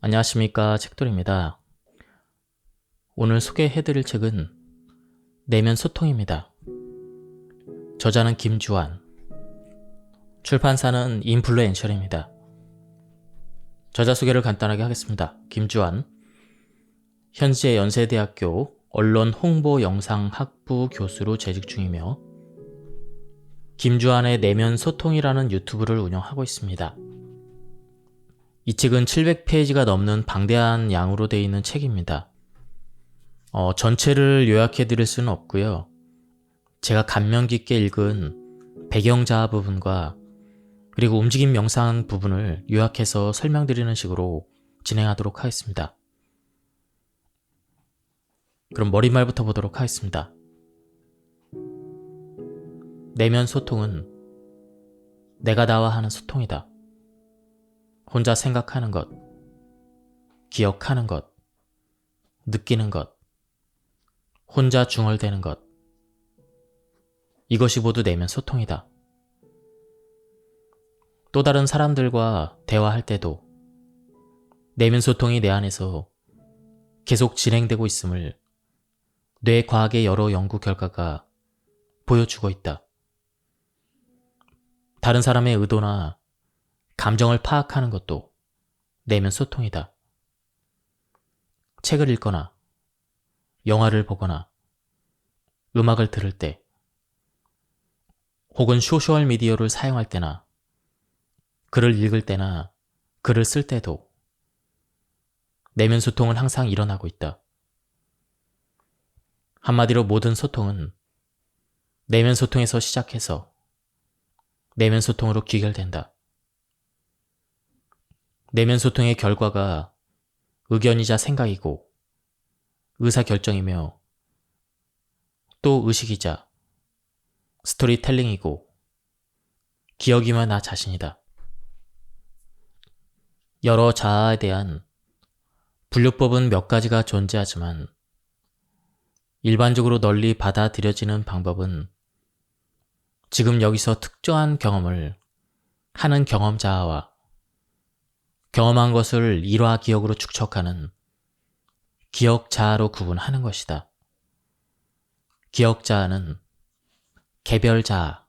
안녕하십니까, 책돌입니다. 오늘 소개해드릴 책은 내면 소통입니다. 저자는 김주환, 출판사는 인플루엔셜입니다. 저자 소개를 간단하게 하겠습니다. 김주환, 현재 연세대학교 언론홍보영상학부 교수로 재직 중이며 김주환의 내면 소통이라는 유튜브를 운영하고 있습니다. 이 책은 700페이지가 넘는 방대한 양으로 되어 있는 책입니다. 전체를 요약해 드릴 수는 없고요. 제가 감명 깊게 읽은 배경자아 부분과 그리고 움직임 영상 부분을 요약해서 설명드리는 식으로 진행하도록 하겠습니다. 그럼 머릿말부터 보도록 하겠습니다. 내면 소통은 내가 나와 하는 소통이다. 혼자 생각하는 것, 기억하는 것, 느끼는 것, 혼자 중얼대는 것. 이것이 모두 내면 소통이다. 또 다른 사람들과 대화할 때도 내면 소통이 내 안에서 계속 진행되고 있음을 뇌과학의 여러 연구 결과가 보여주고 있다. 다른 사람의 의도나 감정을 파악하는 것도 내면 소통이다. 책을 읽거나 영화를 보거나 음악을 들을 때 혹은 소셜미디어를 사용할 때나 글을 읽을 때나 글을 쓸 때도 내면 소통은 항상 일어나고 있다. 한마디로 모든 소통은 내면 소통에서 시작해서 내면 소통으로 귀결된다. 내면 소통의 결과가 의견이자 생각이고 의사결정이며 또 의식이자 스토리텔링이고 기억이며 나 자신이다. 여러 자아에 대한 분류법은 몇 가지가 존재하지만 일반적으로 널리 받아들여지는 방법은 지금 여기서 특정한 경험을 하는 경험자아와 경험한 것을 일화 기억으로 축적하는 기억자아로 구분하는 것이다. 기억자아는 개별자아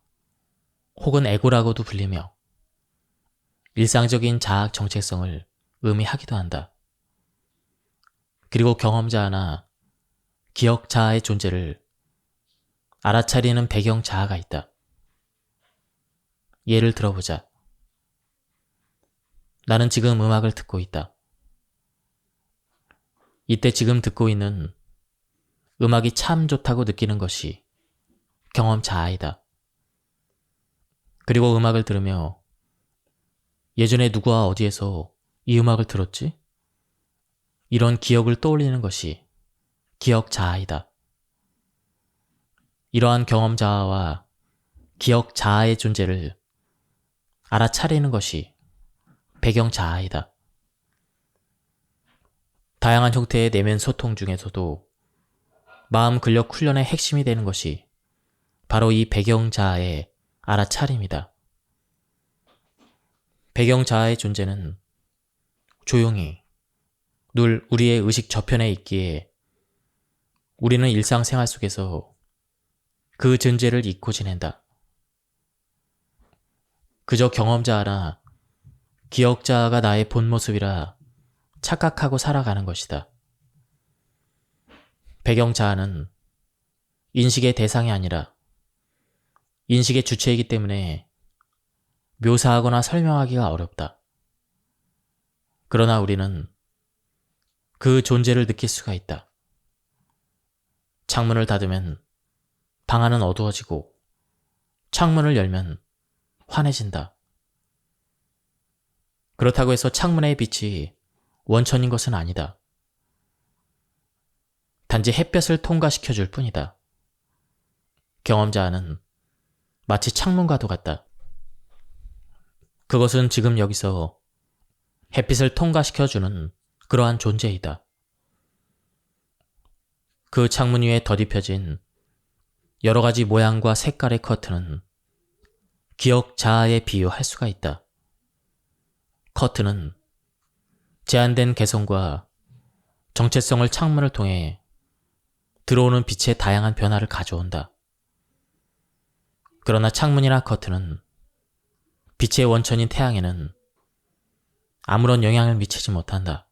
혹은 에고라고도 불리며 일상적인 자아 정체성을 의미하기도 한다. 그리고 경험자아나 기억자아의 존재를 알아차리는 배경자아가 있다. 예를 들어보자. 나는 지금 음악을 듣고 있다. 이때 지금 듣고 있는 음악이 참 좋다고 느끼는 것이 경험 자아이다. 그리고 음악을 들으며 예전에 누구와 어디에서 이 음악을 들었지? 이런 기억을 떠올리는 것이 기억 자아이다. 이러한 경험 자아와 기억 자아의 존재를 알아차리는 것이 배경 자아이다. 다양한 형태의 내면 소통 중에서도 마음 근력 훈련의 핵심이 되는 것이 바로 이 배경 자아의 알아차림이다. 배경 자아의 존재는 조용히 늘 우리의 의식 저편에 있기에 우리는 일상생활 속에서 그 존재를 잊고 지낸다. 그저 경험자아나 기억자아가 나의 본 모습이라 착각하고 살아가는 것이다. 배경자아는 인식의 대상이 아니라 인식의 주체이기 때문에 묘사하거나 설명하기가 어렵다. 그러나 우리는 그 존재를 느낄 수가 있다. 창문을 닫으면 방 안은 어두워지고 창문을 열면 환해진다. 그렇다고 해서 창문의 빛이 원천인 것은 아니다. 단지 햇볕을 통과시켜줄 뿐이다. 경험자는 마치 창문과도 같다. 그것은 지금 여기서 햇빛을 통과시켜주는 그러한 존재이다. 그 창문 위에 덧입혀진 여러 가지 모양과 색깔의 커튼은 기억 자아에 비유할 수가 있다. 커튼은 제한된 개성과 정체성을 창문을 통해 들어오는 빛의 다양한 변화를 가져온다. 그러나 창문이나 커튼은 빛의 원천인 태양에는 아무런 영향을 미치지 못한다.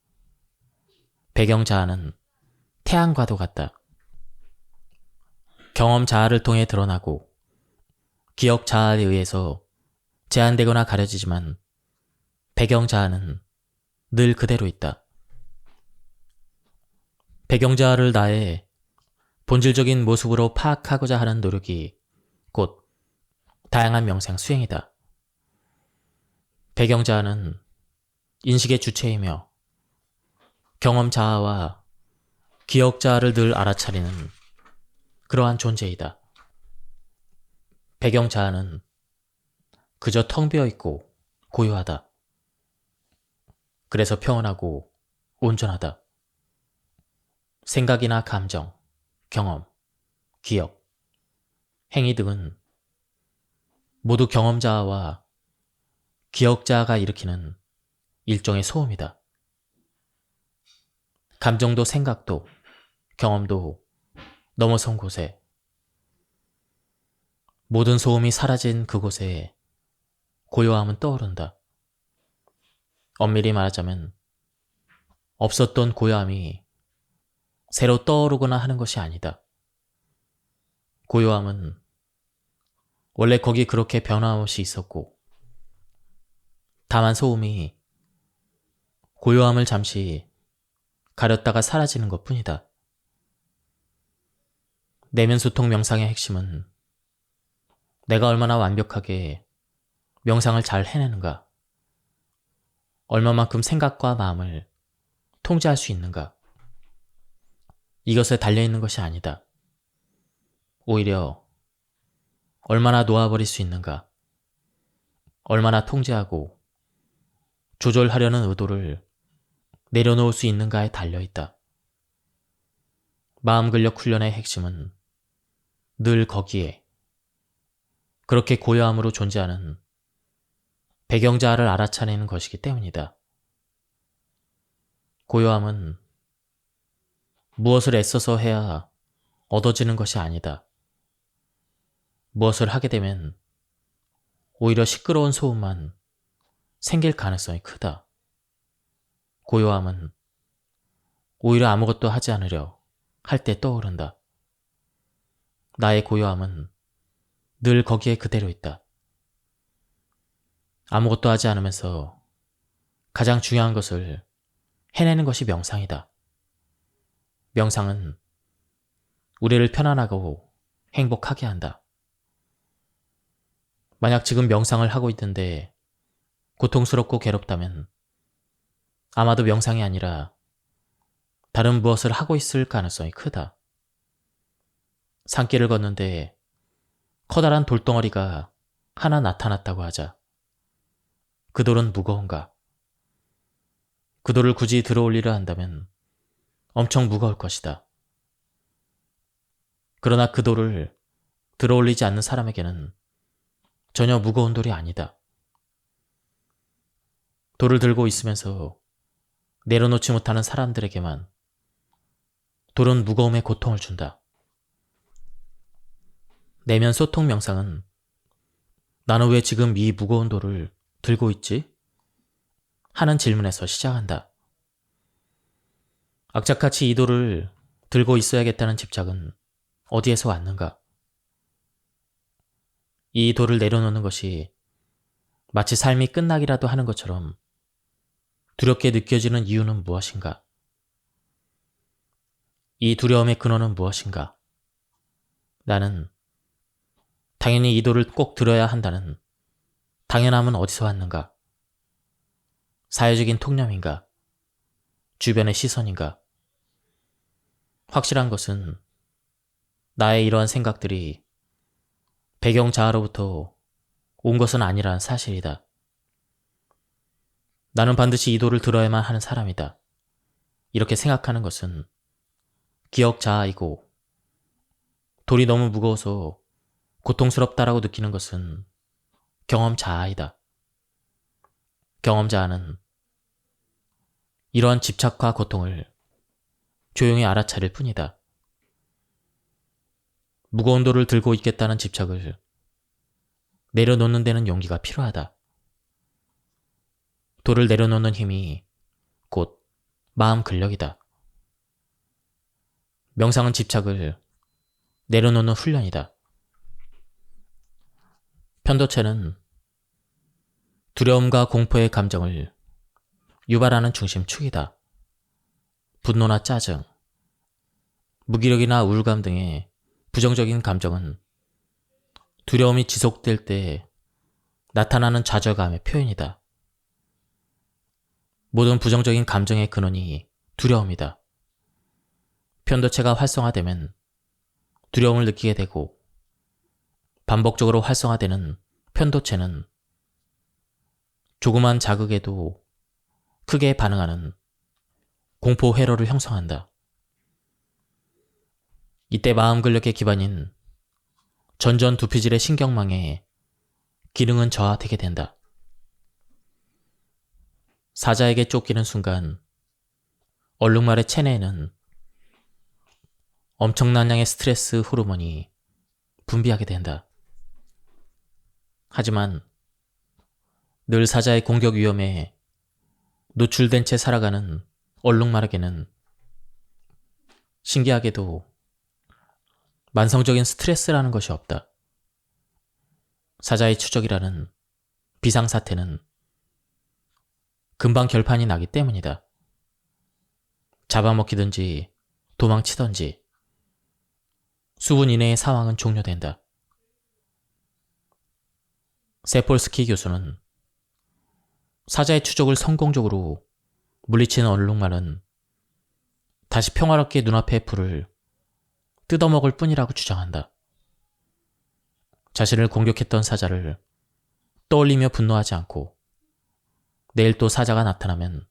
배경 자아는 태양과도 같다. 경험 자아를 통해 드러나고 기억 자아에 의해서 제한되거나 가려지지만 배경 자아는 늘 그대로 있다. 배경 자아를 나의 본질적인 모습으로 파악하고자 하는 노력이 곧 다양한 명상 수행이다. 배경 자아는 인식의 주체이며 경험 자아와 기억 자아를 늘 알아차리는 그러한 존재이다. 배경 자아는 그저 텅 비어 있고 고요하다. 그래서 평온하고 온전하다. 생각이나 감정, 경험, 기억, 행위 등은 모두 경험 자아와 기억 자아가 일으키는 일종의 소음이다. 감정도 생각도 경험도 넘어선 곳에, 모든 소음이 사라진 그곳에 고요함은 떠오른다. 엄밀히 말하자면 없었던 고요함이 새로 떠오르거나 하는 것이 아니다. 고요함은 원래 거기 그렇게 변함없이 있었고, 다만 소음이 고요함을 잠시 가렸다가 사라지는 것뿐이다. 내면 소통 명상의 핵심은 내가 얼마나 완벽하게 명상을 잘 해내는가, 얼마만큼 생각과 마음을 통제할 수 있는가, 이것에 달려있는 것이 아니다. 오히려 얼마나 놓아버릴 수 있는가, 얼마나 통제하고 조절하려는 의도를 내려놓을 수 있는가에 달려있다. 마음 근력 훈련의 핵심은 늘 거기에, 그렇게 고요함으로 존재하는 배경자아를 알아차리는 것이기 때문이다. 고요함은 무엇을 애써서 해야 얻어지는 것이 아니다. 무엇을 하게 되면 오히려 시끄러운 소음만 생길 가능성이 크다. 고요함은 오히려 아무것도 하지 않으려 할 때 떠오른다. 나의 고요함은 늘 거기에 그대로 있다. 아무것도 하지 않으면서 가장 중요한 것을 해내는 것이 명상이다. 명상은 우리를 편안하고 행복하게 한다. 만약 지금 명상을 하고 있는데 고통스럽고 괴롭다면 아마도 명상이 아니라 다른 무엇을 하고 있을 가능성이 크다. 산길을 걷는데 커다란 돌덩어리가 하나 나타났다고 하자. 그 돌은 무거운가? 그 돌을 굳이 들어올리려 한다면 엄청 무거울 것이다. 그러나 그 돌을 들어올리지 않는 사람에게는 전혀 무거운 돌이 아니다. 돌을 들고 있으면서 내려놓지 못하는 사람들에게만 돌은 무거움에 고통을 준다. 내면 소통 명상은 나는 왜 지금 이 무거운 돌을 들고 있지? 하는 질문에서 시작한다. 악착같이 이 돌을 들고 있어야겠다는 집착은 어디에서 왔는가? 이 돌을 내려놓는 것이 마치 삶이 끝나기라도 하는 것처럼 두렵게 느껴지는 이유는 무엇인가? 이 두려움의 근원은 무엇인가? 나는 당연히 이 돌을 꼭 들어야 한다는 당연함은 어디서 왔는가? 사회적인 통념인가? 주변의 시선인가? 확실한 것은 나의 이러한 생각들이 배경 자아로부터 온 것은 아니라는 사실이다. 나는 반드시 이 돌을 들어야만 하는 사람이다. 이렇게 생각하는 것은 기억 자아이고, 돌이 너무 무거워서 고통스럽다라고 느끼는 것은 경험 자아이다. 경험 자아는 이러한 집착과 고통을 조용히 알아차릴 뿐이다. 무거운 돌을 들고 있겠다는 집착을 내려놓는 데는 용기가 필요하다. 돌을 내려놓는 힘이 곧 마음 근력이다. 명상은 집착을 내려놓는 훈련이다. 편도체는 두려움과 공포의 감정을 유발하는 중심축이다. 분노나 짜증, 무기력이나 우울감 등의 부정적인 감정은 두려움이 지속될 때 나타나는 좌절감의 표현이다. 모든 부정적인 감정의 근원이 두려움이다. 편도체가 활성화되면 두려움을 느끼게 되고 반복적으로 활성화되는 편도체는 조그만 자극에도 크게 반응하는 공포 회로를 형성한다. 이때 마음 근력의 기반인 전전두피질의 신경망의 기능은 저하되게 된다. 사자에게 쫓기는 순간 얼룩말의 체내에는 엄청난 양의 스트레스 호르몬이 분비하게 된다. 하지만 늘 사자의 공격 위험에 노출된 채 살아가는 얼룩말에게는 신기하게도 만성적인 스트레스라는 것이 없다. 사자의 추적이라는 비상사태는 금방 결판이 나기 때문이다. 잡아먹히든지 도망치든지 수분 이내의 상황은 종료된다. 세폴스키 교수는 사자의 추적을 성공적으로 물리친 얼룩말은 다시 평화롭게 눈앞의 풀을 뜯어먹을 뿐이라고 주장한다. 자신을 공격했던 사자를 떠올리며 분노하지 않고 내일 또 사자가 나타나면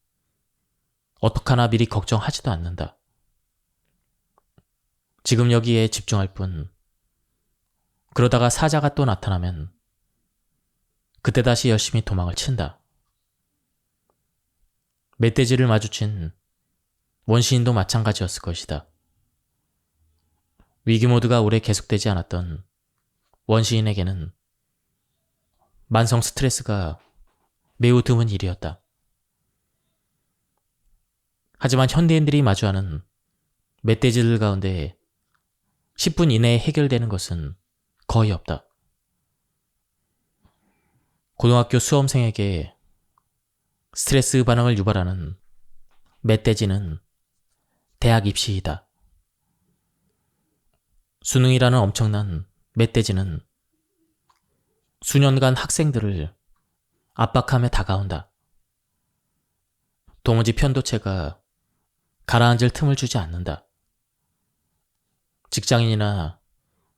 어떡하나 미리 걱정하지도 않는다. 지금 여기에 집중할 뿐, 그러다가 사자가 또 나타나면 그때 다시 열심히 도망을 친다. 멧돼지를 마주친 원시인도 마찬가지였을 것이다. 위기 모드가 오래 계속되지 않았던 원시인에게는 만성 스트레스가 매우 드문 일이었다. 하지만 현대인들이 마주하는 멧돼지들 가운데 10분 이내에 해결되는 것은 거의 없다. 고등학교 수험생에게 스트레스 반응을 유발하는 멧돼지는 대학 입시이다. 수능이라는 엄청난 멧돼지는 수년간 학생들을 압박하며 다가온다. 도무지 편도체가 가라앉을 틈을 주지 않는다. 직장인이나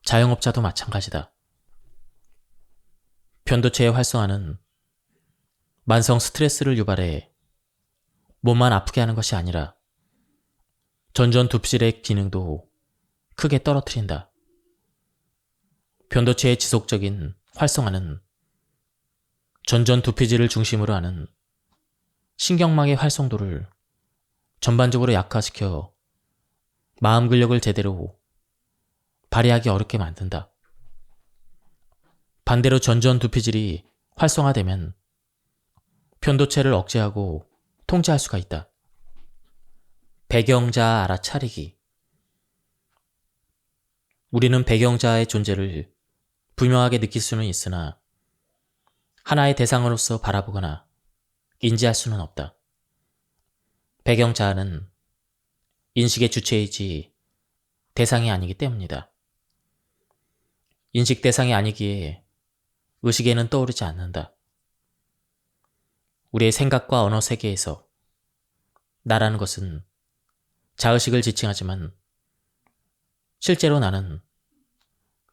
자영업자도 마찬가지다. 편도체의 활성화는 만성 스트레스를 유발해 몸만 아프게 하는 것이 아니라 전전두피질의 기능도 크게 떨어뜨린다. 편도체의 지속적인 활성화는 전전두피질을 중심으로 하는 신경망의 활성도를 전반적으로 약화시켜 마음 근력을 제대로 발휘하기 어렵게 만든다. 반대로 전전두피질이 활성화되면 편도체를 억제하고 통제할 수가 있다. 배경자아 알아차리기. 우리는 배경자아의 존재를 분명하게 느낄 수는 있으나 하나의 대상으로서 바라보거나 인지할 수는 없다. 배경자아는 인식의 주체이지 대상이 아니기 때문이다. 인식 대상이 아니기에 의식에는 떠오르지 않는다. 우리의 생각과 언어 세계에서 나라는 것은 자의식을 지칭하지만 실제로 나는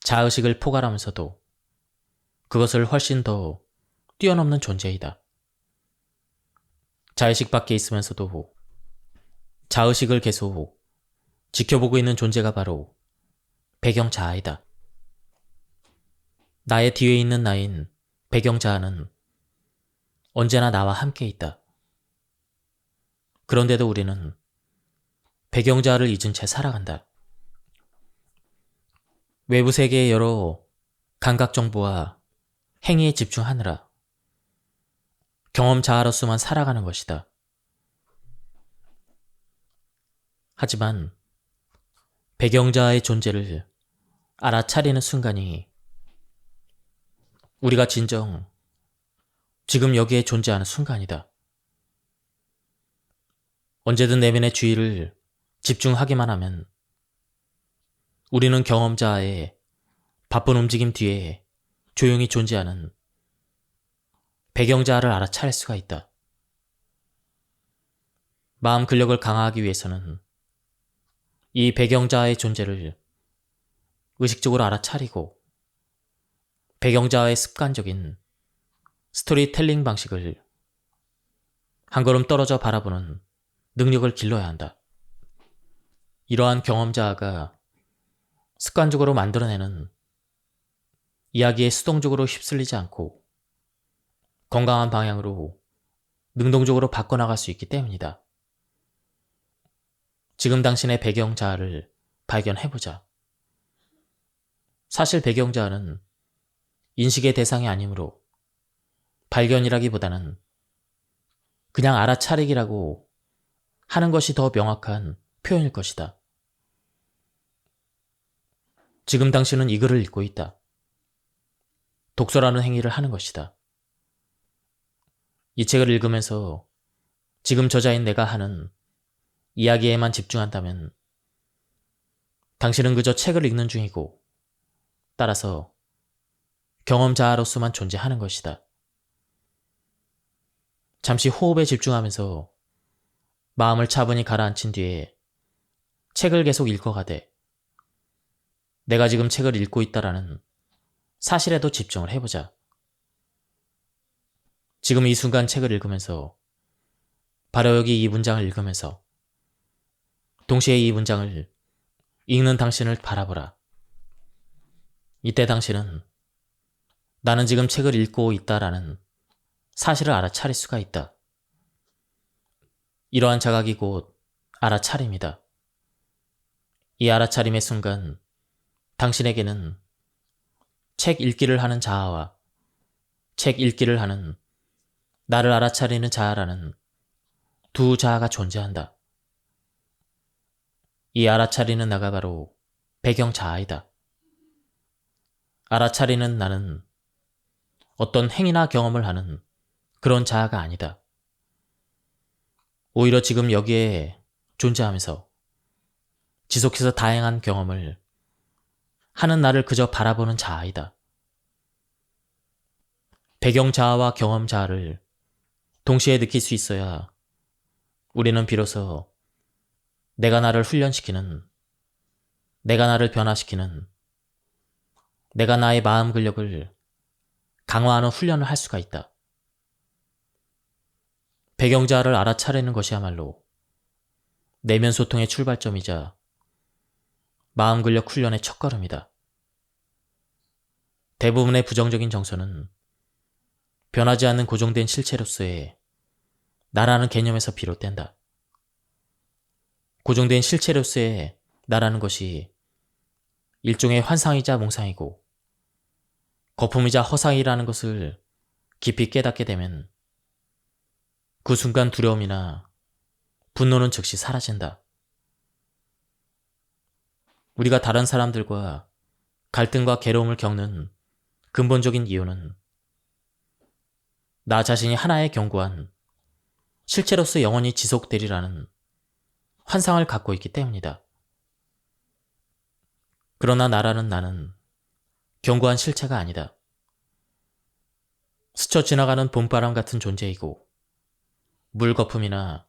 자의식을 포괄하면서도 그것을 훨씬 더 뛰어넘는 존재이다. 자의식 밖에 있으면서도 자의식을 계속 지켜보고 있는 존재가 바로 배경자아이다. 나의 뒤에 있는 나인 배경자아는 언제나 나와 함께 있다. 그런데도 우리는 배경자아를 잊은 채 살아간다. 외부 세계의 여러 감각 정보와 행위에 집중하느라 경험 자아로서만 살아가는 것이다. 하지만 배경자아의 존재를 알아차리는 순간이 우리가 진정 지금 여기에 존재하는 순간이다. 언제든 내면의 주의를 집중하기만 하면 우리는 경험자의 바쁜 움직임 뒤에 조용히 존재하는 배경자아를 알아차릴 수가 있다. 마음 근력을 강화하기 위해서는 이 배경자아의 존재를 의식적으로 알아차리고 배경자아의 습관적인 스토리텔링 방식을 한 걸음 떨어져 바라보는 능력을 길러야 한다. 이러한 경험자아가 습관적으로 만들어내는 이야기에 수동적으로 휩쓸리지 않고 건강한 방향으로 능동적으로 바꿔나갈 수 있기 때문이다. 지금 당신의 배경자아를 발견해보자. 사실 배경자아는 인식의 대상이 아니므로 발견이라기보다는 그냥 알아차리기라고 하는 것이 더 명확한 표현일 것이다. 지금 당신은 이 글을 읽고 있다. 독서라는 행위를 하는 것이다. 이 책을 읽으면서 지금 저자인 내가 하는 이야기에만 집중한다면 당신은 그저 책을 읽는 중이고 따라서 경험자아로서만 존재하는 것이다. 잠시 호흡에 집중하면서 마음을 차분히 가라앉힌 뒤에 책을 계속 읽어가되 내가 지금 책을 읽고 있다라는 사실에도 집중을 해보자. 지금 이 순간 책을 읽으면서 바로 여기 이 문장을 읽으면서 동시에 이 문장을 읽는 당신을 바라보라. 이때 당신은 나는 지금 책을 읽고 있다라는 사실을 알아차릴 수가 있다. 이러한 자각이 곧 알아차림이다. 이 알아차림의 순간 당신에게는 책 읽기를 하는 자아와 책 읽기를 하는 나를 알아차리는 자아라는 두 자아가 존재한다. 이 알아차리는 나가 바로 배경 자아이다. 알아차리는 나는 어떤 행위나 경험을 하는 그런 자아가 아니다. 오히려 지금 여기에 존재하면서 지속해서 다양한 경험을 하는 나를 그저 바라보는 자아이다. 배경 자아와 경험 자아를 동시에 느낄 수 있어야 우리는 비로소 내가 나를 훈련시키는, 내가 나를 변화시키는, 내가 나의 마음 근력을 강화하는 훈련을 할 수가 있다. 배경자아를 알아차리는 것이야말로 내면 소통의 출발점이자 마음 근력 훈련의 첫걸음이다. 대부분의 부정적인 정서는 변하지 않는 고정된 실체로서의 나라는 개념에서 비롯된다. 고정된 실체로서의 나라는 것이 일종의 환상이자 몽상이고 거품이자 허상이라는 것을 깊이 깨닫게 되면 그 순간 두려움이나 분노는 즉시 사라진다. 우리가 다른 사람들과 갈등과 괴로움을 겪는 근본적인 이유는 나 자신이 하나의 견고한 실체로서 영원히 지속되리라는 환상을 갖고 있기 때문이다. 그러나 나라는 나는 견고한 실체가 아니다. 스쳐 지나가는 봄바람 같은 존재이고 물거품이나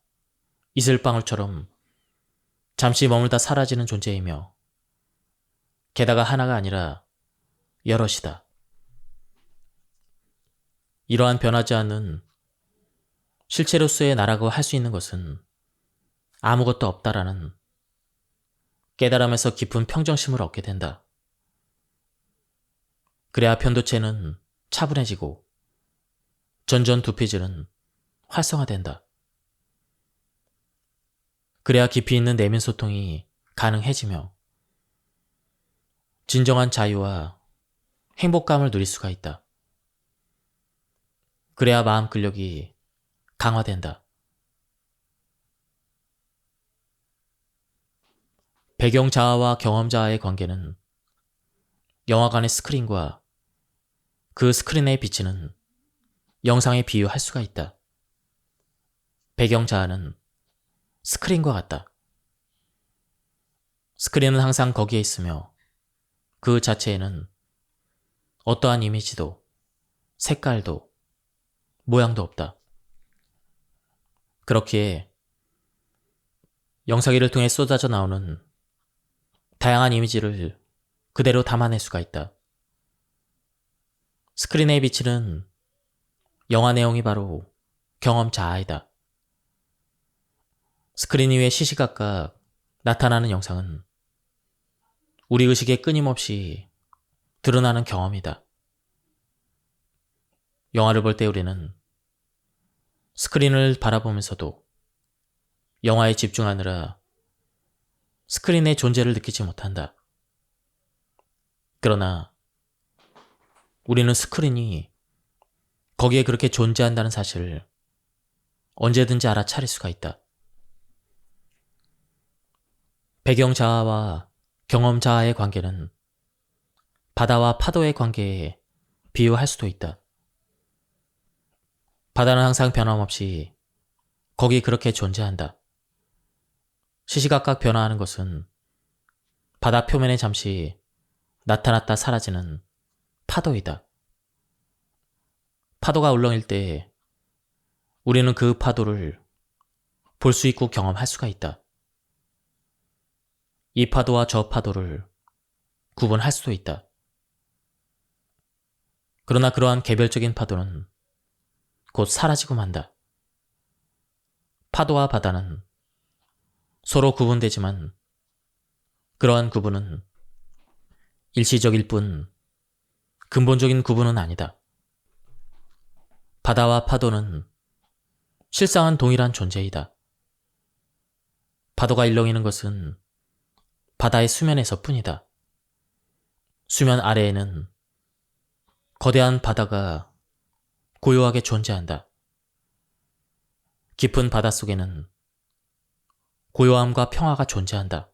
이슬방울처럼 잠시 머물다 사라지는 존재이며 게다가 하나가 아니라 여럿이다. 이러한 변하지 않는 실체로서의 나라고 할 수 있는 것은 아무것도 없다라는 깨달음에서 깊은 평정심을 얻게 된다. 그래야 편도체는 차분해지고 전전두피질은 활성화된다. 그래야 깊이 있는 내면 소통이 가능해지며 진정한 자유와 행복감을 누릴 수가 있다. 그래야 마음 근력이 강화된다. 배경 자아와 경험 자아의 관계는 영화관의 스크린과 그 스크린에 비치는 영상에 비유할 수가 있다. 배경 자아는 스크린과 같다. 스크린은 항상 거기에 있으며 그 자체에는 어떠한 이미지도 색깔도 모양도 없다. 그렇기에 영상기를 통해 쏟아져 나오는 다양한 이미지를 그대로 담아낼 수가 있다. 스크린에 비치는 영화 내용이 바로 경험 자아이다. 스크린 위에 시시각각 나타나는 영상은 우리 의식에 끊임없이 드러나는 경험이다. 영화를 볼 때 우리는 스크린을 바라보면서도 영화에 집중하느라 스크린의 존재를 느끼지 못한다. 그러나 우리는 스크린이 거기에 그렇게 존재한다는 사실을 언제든지 알아차릴 수가 있다. 배경 자아와 경험 자아의 관계는 바다와 파도의 관계에 비유할 수도 있다. 바다는 항상 변함없이 거기 그렇게 존재한다. 시시각각 변화하는 것은 바다 표면에 잠시 나타났다 사라지는 파도이다. 파도가 울렁일 때 우리는 그 파도를 볼 수 있고 경험할 수가 있다. 이 파도와 저 파도를 구분할 수도 있다. 그러나 그러한 개별적인 파도는 곧 사라지고 만다. 파도와 바다는 서로 구분되지만 그러한 구분은 일시적일 뿐 근본적인 구분은 아니다. 바다와 파도는 실상은 동일한 존재이다. 파도가 일렁이는 것은 바다의 수면에서 뿐이다. 수면 아래에는 거대한 바다가 고요하게 존재한다. 깊은 바닷속에는 고요함과 평화가 존재한다.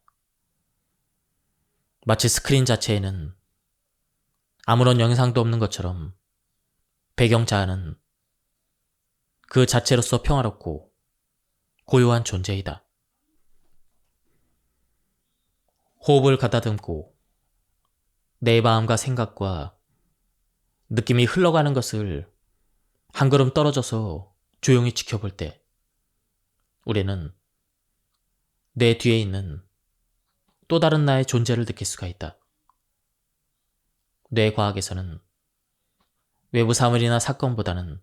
마치 스크린 자체에는 아무런 영상도 없는 것처럼 배경 자아는 그 자체로서 평화롭고 고요한 존재이다. 호흡을 가다듬고 내 마음과 생각과 느낌이 흘러가는 것을 한 걸음 떨어져서 조용히 지켜볼 때 우리는 내 뒤에 있는 또 다른 나의 존재를 느낄 수가 있다. 뇌과학에서는 외부 사물이나 사건보다는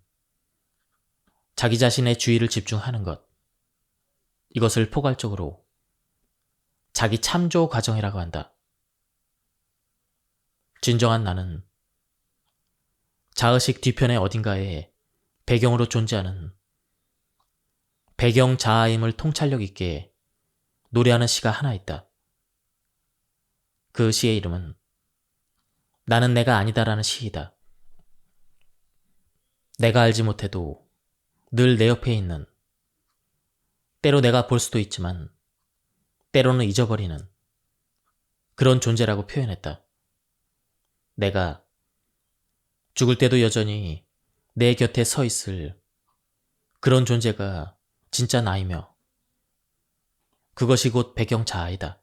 자기 자신의 주의를 집중하는 것, 이것을 포괄적으로 자기 참조 과정이라고 한다. 진정한 나는 자의식 뒤편의 어딘가에 배경으로 존재하는 배경 자아임을 통찰력 있게 노래하는 시가 하나 있다. 그 시의 이름은 나는 내가 아니다라는 시이다. 내가 알지 못해도 늘 내 옆에 있는, 때로 내가 볼 수도 있지만 때로는 잊어버리는 그런 존재라고 표현했다. 내가 죽을 때도 여전히 내 곁에 서 있을 그런 존재가 진짜 나이며 그것이 곧 배경 자아이다.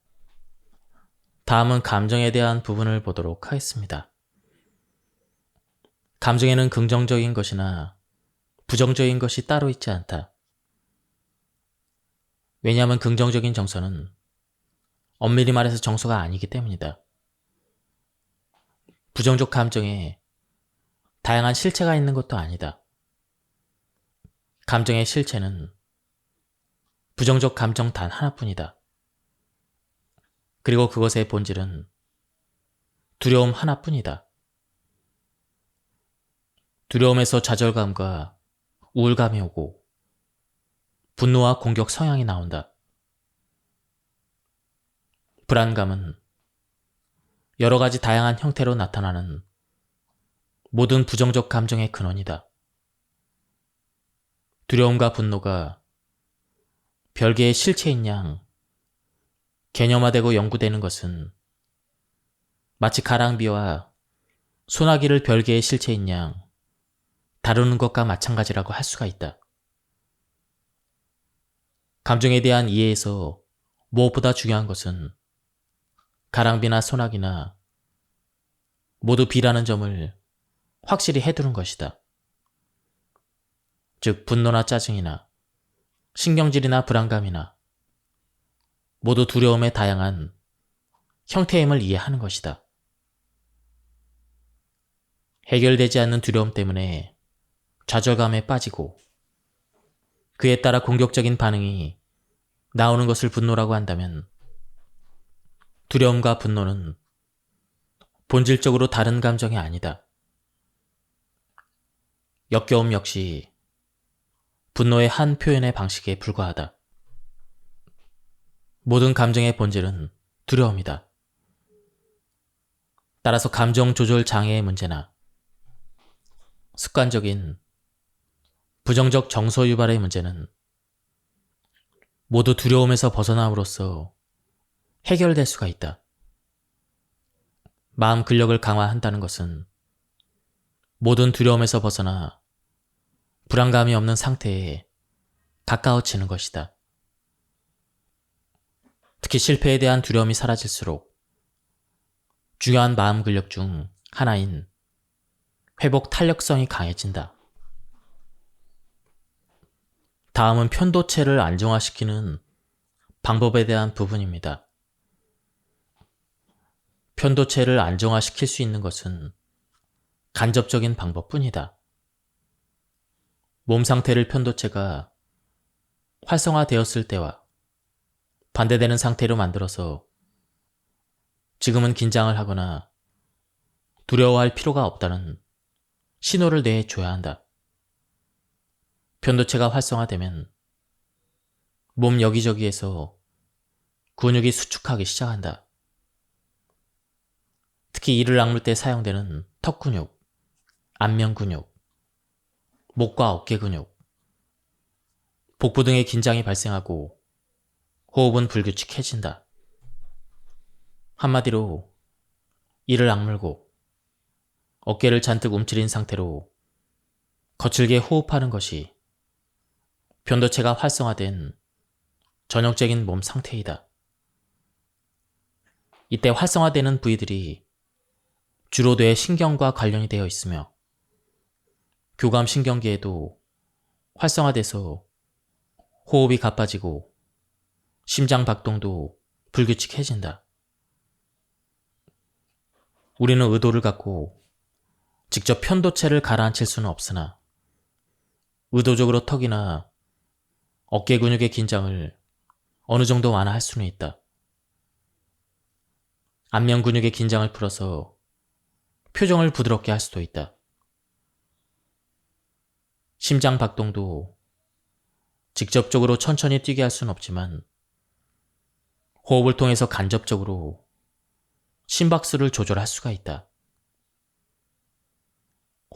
다음은 감정에 대한 부분을 보도록 하겠습니다. 감정에는 긍정적인 것이나 부정적인 것이 따로 있지 않다. 왜냐하면 긍정적인 정서는 엄밀히 말해서 정서가 아니기 때문이다. 부정적 감정에 다양한 실체가 있는 것도 아니다. 감정의 실체는 부정적 감정 단 하나뿐이다. 그리고 그것의 본질은 두려움 하나뿐이다. 두려움에서 좌절감과 우울감이 오고 분노와 공격 성향이 나온다. 불안감은 여러 가지 다양한 형태로 나타나는 모든 부정적 감정의 근원이다. 두려움과 분노가 별개의 실체인 양 개념화되고 연구되는 것은 마치 가랑비와 소나기를 별개의 실체인 양 다루는 것과 마찬가지라고 할 수가 있다. 감정에 대한 이해에서 무엇보다 중요한 것은 가랑비나 소나기나 모두 비라는 점을 확실히 해두는 것이다. 즉 분노나 짜증이나 신경질이나 불안감이나 모두 두려움의 다양한 형태임을 이해하는 것이다. 해결되지 않는 두려움 때문에 좌절감에 빠지고 그에 따라 공격적인 반응이 나오는 것을 분노라고 한다면 두려움과 분노는 본질적으로 다른 감정이 아니다. 역겨움 역시 분노의 한 표현의 방식에 불과하다. 모든 감정의 본질은 두려움이다. 따라서 감정 조절 장애의 문제나 습관적인 부정적 정서 유발의 문제는 모두 두려움에서 벗어남으로써 해결될 수가 있다. 마음 근력을 강화한다는 것은 모든 두려움에서 벗어나 불안감이 없는 상태에 가까워지는 것이다. 특히 실패에 대한 두려움이 사라질수록 중요한 마음 근력 중 하나인 회복 탄력성이 강해진다. 다음은 편도체를 안정화시키는 방법에 대한 부분입니다. 편도체를 안정화시킬 수 있는 것은 간접적인 방법뿐이다. 몸 상태를 편도체가 활성화되었을 때와 반대되는 상태로 만들어서 지금은 긴장을 하거나 두려워할 필요가 없다는 신호를 내줘야 한다. 편도체가 활성화되면 몸 여기저기에서 근육이 수축하기 시작한다. 특히 이를 악물 때 사용되는 턱 근육, 안면 근육, 목과 어깨 근육, 복부 등의 긴장이 발생하고 호흡은 불규칙해진다. 한마디로 이를 악물고 어깨를 잔뜩 움츠린 상태로 거칠게 호흡하는 것이 편도체가 활성화된 전형적인 몸 상태이다. 이때 활성화되는 부위들이 주로 뇌 신경과 관련이 되어 있으며 교감신경계에도 활성화돼서 호흡이 가빠지고 심장 박동도 불규칙해진다. 우리는 의도를 갖고 직접 편도체를 가라앉힐 수는 없으나 의도적으로 턱이나 어깨 근육의 긴장을 어느 정도 완화할 수는 있다. 안면 근육의 긴장을 풀어서 표정을 부드럽게 할 수도 있다. 심장 박동도 직접적으로 천천히 뛰게 할 수는 없지만 호흡을 통해서 간접적으로 심박수를 조절할 수가 있다.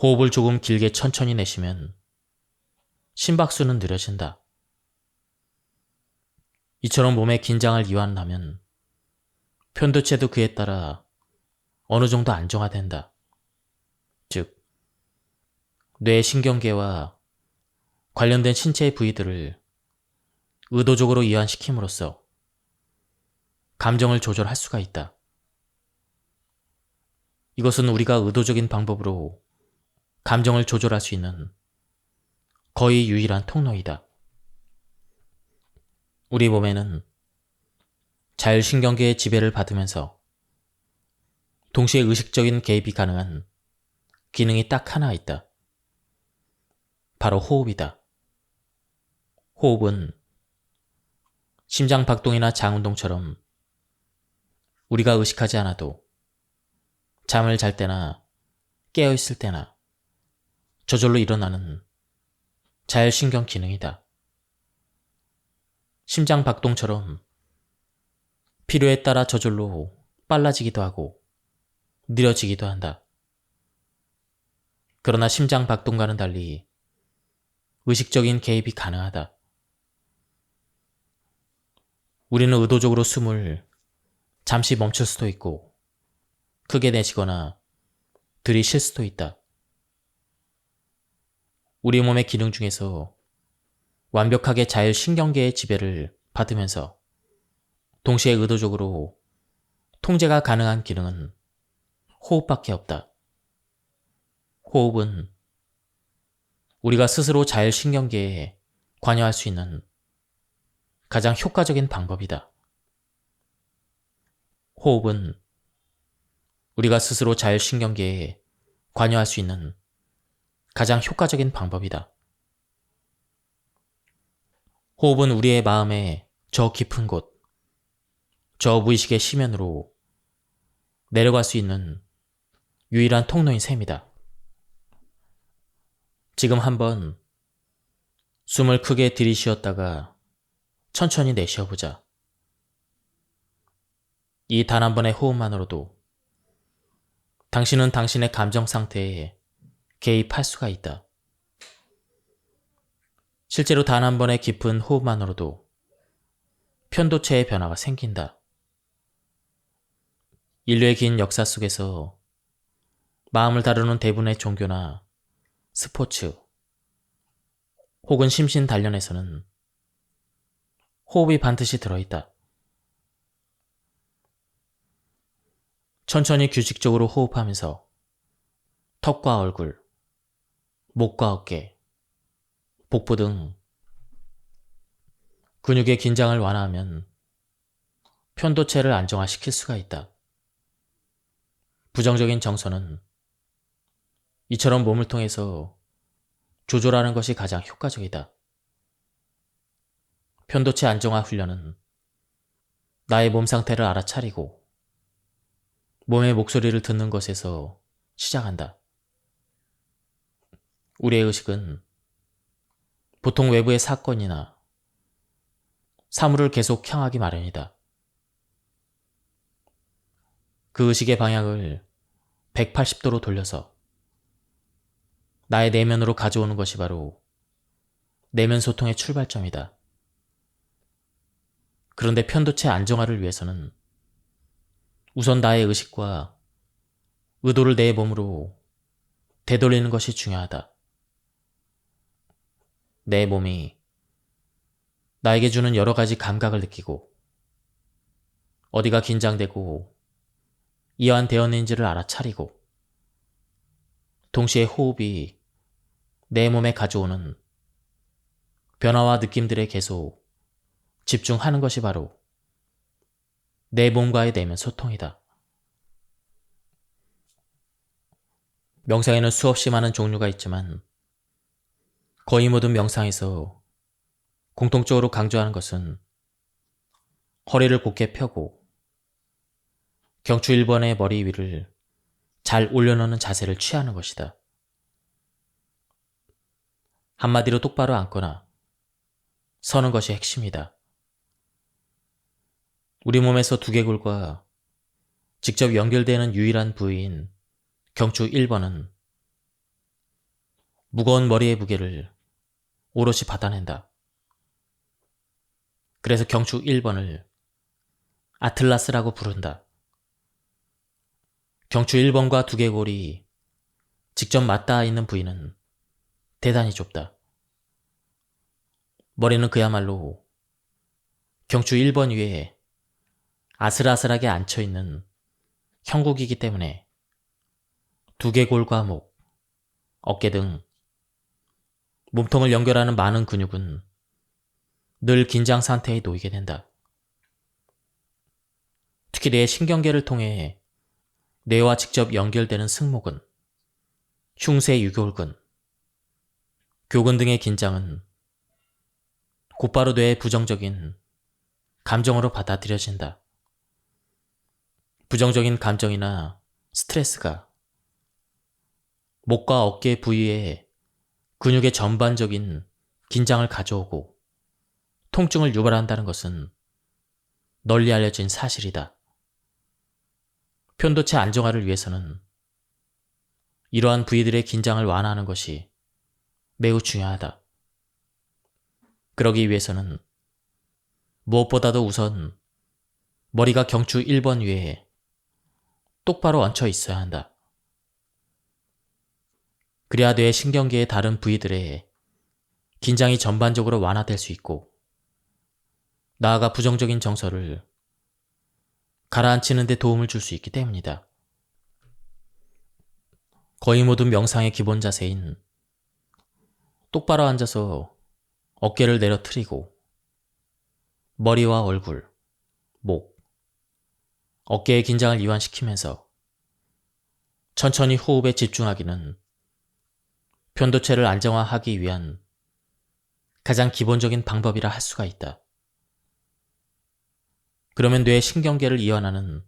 호흡을 조금 길게 천천히 내쉬면 심박수는 느려진다. 이처럼 몸의 긴장을 이완하면 편도체도 그에 따라 어느 정도 안정화된다. 즉, 뇌 신경계와 관련된 신체의 부위들을 의도적으로 이완시킴으로써 감정을 조절할 수가 있다. 이것은 우리가 의도적인 방법으로 감정을 조절할 수 있는 거의 유일한 통로이다. 우리 몸에는 자율신경계의 지배를 받으면서 동시에 의식적인 개입이 가능한 기능이 딱 하나 있다. 바로 호흡이다. 호흡은 심장 박동이나 장운동처럼 우리가 의식하지 않아도 잠을 잘 때나 깨어있을 때나 저절로 일어나는 자율신경 기능이다. 심장 박동처럼 필요에 따라 저절로 빨라지기도 하고 느려지기도 한다. 그러나 심장 박동과는 달리 의식적인 개입이 가능하다. 우리는 의도적으로 숨을 잠시 멈출 수도 있고 크게 내쉬거나 들이쉴 수도 있다. 우리 몸의 기능 중에서 완벽하게 자율신경계의 지배를 받으면서 동시에 의도적으로 통제가 가능한 기능은 호흡밖에 없다. 호흡은 우리가 스스로 자율신경계에 관여할 수 있는 가장 효과적인 방법이다. 호흡은 우리가 스스로 자율신경계에 관여할 수 있는 가장 효과적인 방법이다. 호흡은 우리의 마음의 저 깊은 곳, 저 무의식의 심연으로 내려갈 수 있는 유일한 통로인 셈이다. 지금 한번 숨을 크게 들이쉬었다가 천천히 내쉬어보자. 이 단 한 번의 호흡만으로도 당신은 당신의 감정 상태에 개입할 수가 있다. 실제로 단 한 번의 깊은 호흡만으로도 편도체의 변화가 생긴다. 인류의 긴 역사 속에서 마음을 다루는 대부분의 종교나 스포츠 혹은 심신 단련에서는 호흡이 반드시 들어있다. 천천히 규칙적으로 호흡하면서 턱과 얼굴, 목과 어깨, 복부 등 근육의 긴장을 완화하면 편도체를 안정화시킬 수가 있다. 부정적인 정서는 이처럼 몸을 통해서 조절하는 것이 가장 효과적이다. 편도체 안정화 훈련은 나의 몸 상태를 알아차리고 몸의 목소리를 듣는 것에서 시작한다. 우리의 의식은 보통 외부의 사건이나 사물을 계속 향하기 마련이다. 그 의식의 방향을 180도로 돌려서 나의 내면으로 가져오는 것이 바로 내면 소통의 출발점이다. 그런데 편도체 안정화를 위해서는 우선 나의 의식과 의도를 내 몸으로 되돌리는 것이 중요하다. 내 몸이 나에게 주는 여러 가지 감각을 느끼고 어디가 긴장되고 이완되었는지를 알아차리고 동시에 호흡이 내 몸에 가져오는 변화와 느낌들에 계속 집중하는 것이 바로 내 몸과의 내면 소통이다. 명상에는 수없이 많은 종류가 있지만 거의 모든 명상에서 공통적으로 강조하는 것은 허리를 곧게 펴고 경추 1번의 머리 위를 잘 올려놓는 자세를 취하는 것이다. 한마디로 똑바로 앉거나 서는 것이 핵심이다. 우리 몸에서 두개골과 직접 연결되는 유일한 부위인 경추 1번은 무거운 머리의 무게를 오롯이 받아낸다. 그래서 경추 1번을 아틀라스라고 부른다. 경추 1번과 두개골이 직접 맞닿아 있는 부위는 대단히 좁다. 머리는 그야말로 경추 1번 위에 아슬아슬하게 앉혀있는 형국이기 때문에 두개골과 목, 어깨 등 몸통을 연결하는 많은 근육은 늘 긴장 상태에 놓이게 된다. 특히 뇌 신경계를 통해 뇌와 직접 연결되는 승모근, 흉쇄 유골근, 교근 등의 긴장은 곧바로 뇌의 부정적인 감정으로 받아들여진다. 부정적인 감정이나 스트레스가 목과 어깨 부위에 근육의 전반적인 긴장을 가져오고 통증을 유발한다는 것은 널리 알려진 사실이다. 편도체 안정화를 위해서는 이러한 부위들의 긴장을 완화하는 것이 매우 중요하다. 그러기 위해서는 무엇보다도 우선 머리가 경추 1번 위에 똑바로 얹혀 있어야 한다. 그래야 뇌 신경계의 다른 부위들의 긴장이 전반적으로 완화될 수 있고, 나아가 부정적인 정서를 가라앉히는 데 도움을 줄 수 있기 때문이다. 거의 모든 명상의 기본 자세인 똑바로 앉아서 어깨를 내려트리고 머리와 얼굴, 목, 어깨의 긴장을 이완시키면서 천천히 호흡에 집중하기는 편도체를 안정화하기 위한 가장 기본적인 방법이라 할 수가 있다. 그러면 뇌의 신경계를 이완하는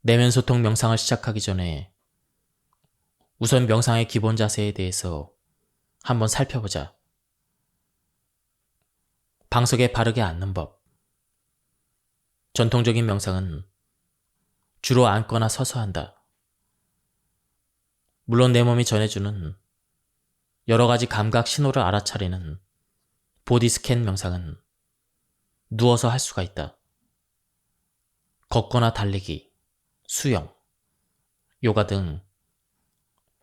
내면소통 명상을 시작하기 전에 우선 명상의 기본 자세에 대해서 한번 살펴보자. 방석에 바르게 앉는 법. 전통적인 명상은 주로 앉거나 서서 한다. 물론 내 몸이 전해주는 여러 가지 감각 신호를 알아차리는 보디 스캔 명상은 누워서 할 수가 있다. 걷거나 달리기, 수영, 요가 등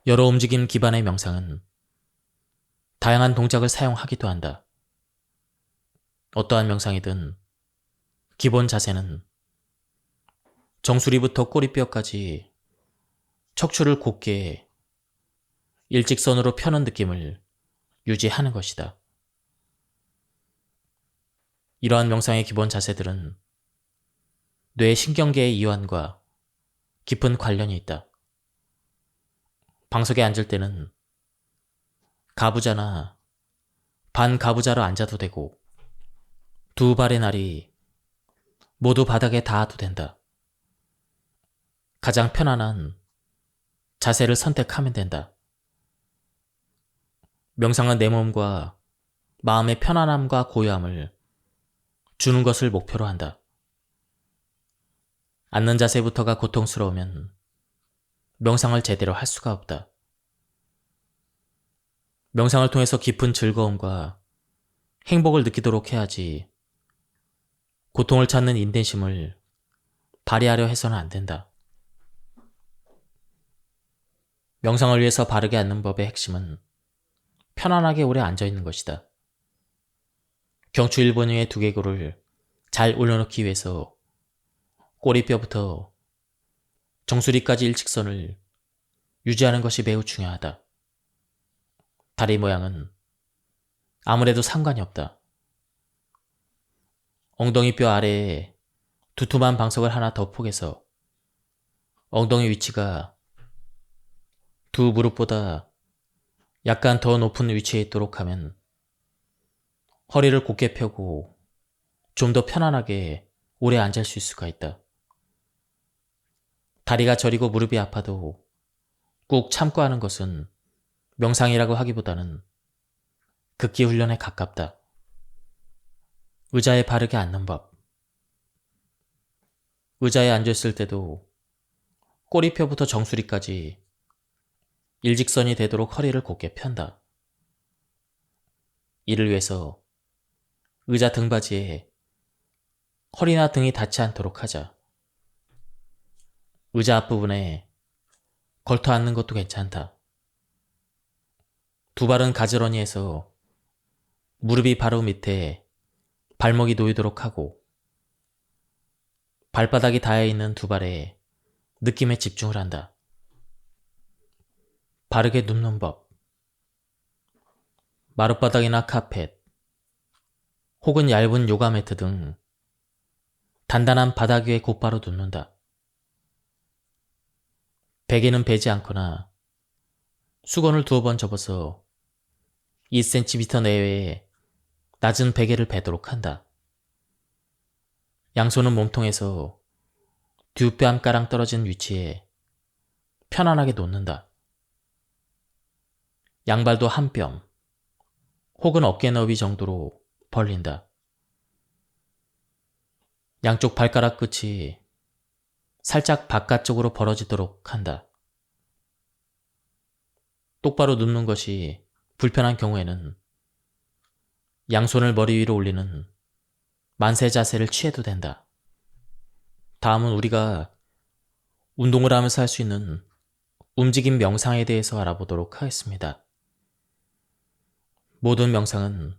여러 움직임 기반의 명상은 다양한 동작을 사용하기도 한다. 어떠한 명상이든 기본 자세는 정수리부터 꼬리뼈까지 척추를 곧게 일직선으로 펴는 느낌을 유지하는 것이다. 이러한 명상의 기본 자세들은 뇌 신경계의 이완과 깊은 관련이 있다. 방석에 앉을 때는 가부좌나 반가부좌로 앉아도 되고, 두 발의 날이 모두 바닥에 닿아도 된다. 가장 편안한 자세를 선택하면 된다. 명상은 내 몸과 마음의 편안함과 고요함을 주는 것을 목표로 한다. 앉는 자세부터가 고통스러우면 명상을 제대로 할 수가 없다. 명상을 통해서 깊은 즐거움과 행복을 느끼도록 해야지 고통을 찾는 인내심을 발휘하려 해서는 안 된다. 명상을 위해서 바르게 앉는 법의 핵심은 편안하게 오래 앉아있는 것이다. 경추 1번 위의 두개골을 잘 올려놓기 위해서 꼬리뼈부터 정수리까지 일직선을 유지하는 것이 매우 중요하다. 다리 모양은 아무래도 상관이 없다. 엉덩이뼈 아래에 두툼한 방석을 하나 더 포개서 엉덩이 위치가 두 무릎보다 약간 더 높은 위치에 있도록 하면 허리를 곧게 펴고 좀 더 편안하게 오래 앉을 수 있을 수가 있다. 다리가 저리고 무릎이 아파도 꾹 참고 하는 것은 명상이라고 하기보다는 극기 훈련에 가깝다. 의자에 바르게 앉는 법. 의자에 앉았을 때도 꼬리뼈부터 정수리까지 일직선이 되도록 허리를 곧게 편다. 이를 위해서 의자 등받이에 허리나 등이 닿지 않도록 하자. 의자 앞부분에 걸터 앉는 것도 괜찮다. 두 발은 가지런히 해서 무릎이 바로 밑에 발목이 놓이도록 하고, 발바닥이 닿아 있는 두 발에 느낌에 집중을 한다. 바르게 눕는 법. 마룻바닥이나 카펫, 혹은 얇은 요가 매트 등 단단한 바닥 위에 곧바로 눕는다. 베개는 베지 않거나 수건을 두어 번 접어서 2cm 내외의 낮은 베개를 베도록 한다. 양손은 몸통에서 뒷뺨가랑 떨어진 위치에 편안하게 놓는다. 양발도 한 뼘 혹은 어깨 너비 정도로 벌린다. 양쪽 발가락 끝이 살짝 바깥쪽으로 벌어지도록 한다. 똑바로 눕는 것이 불편한 경우에는 양손을 머리 위로 올리는 만세 자세를 취해도 된다. 다음은 우리가 운동을 하면서 할 수 있는 움직임 명상에 대해서 알아보도록 하겠습니다. 모든 명상은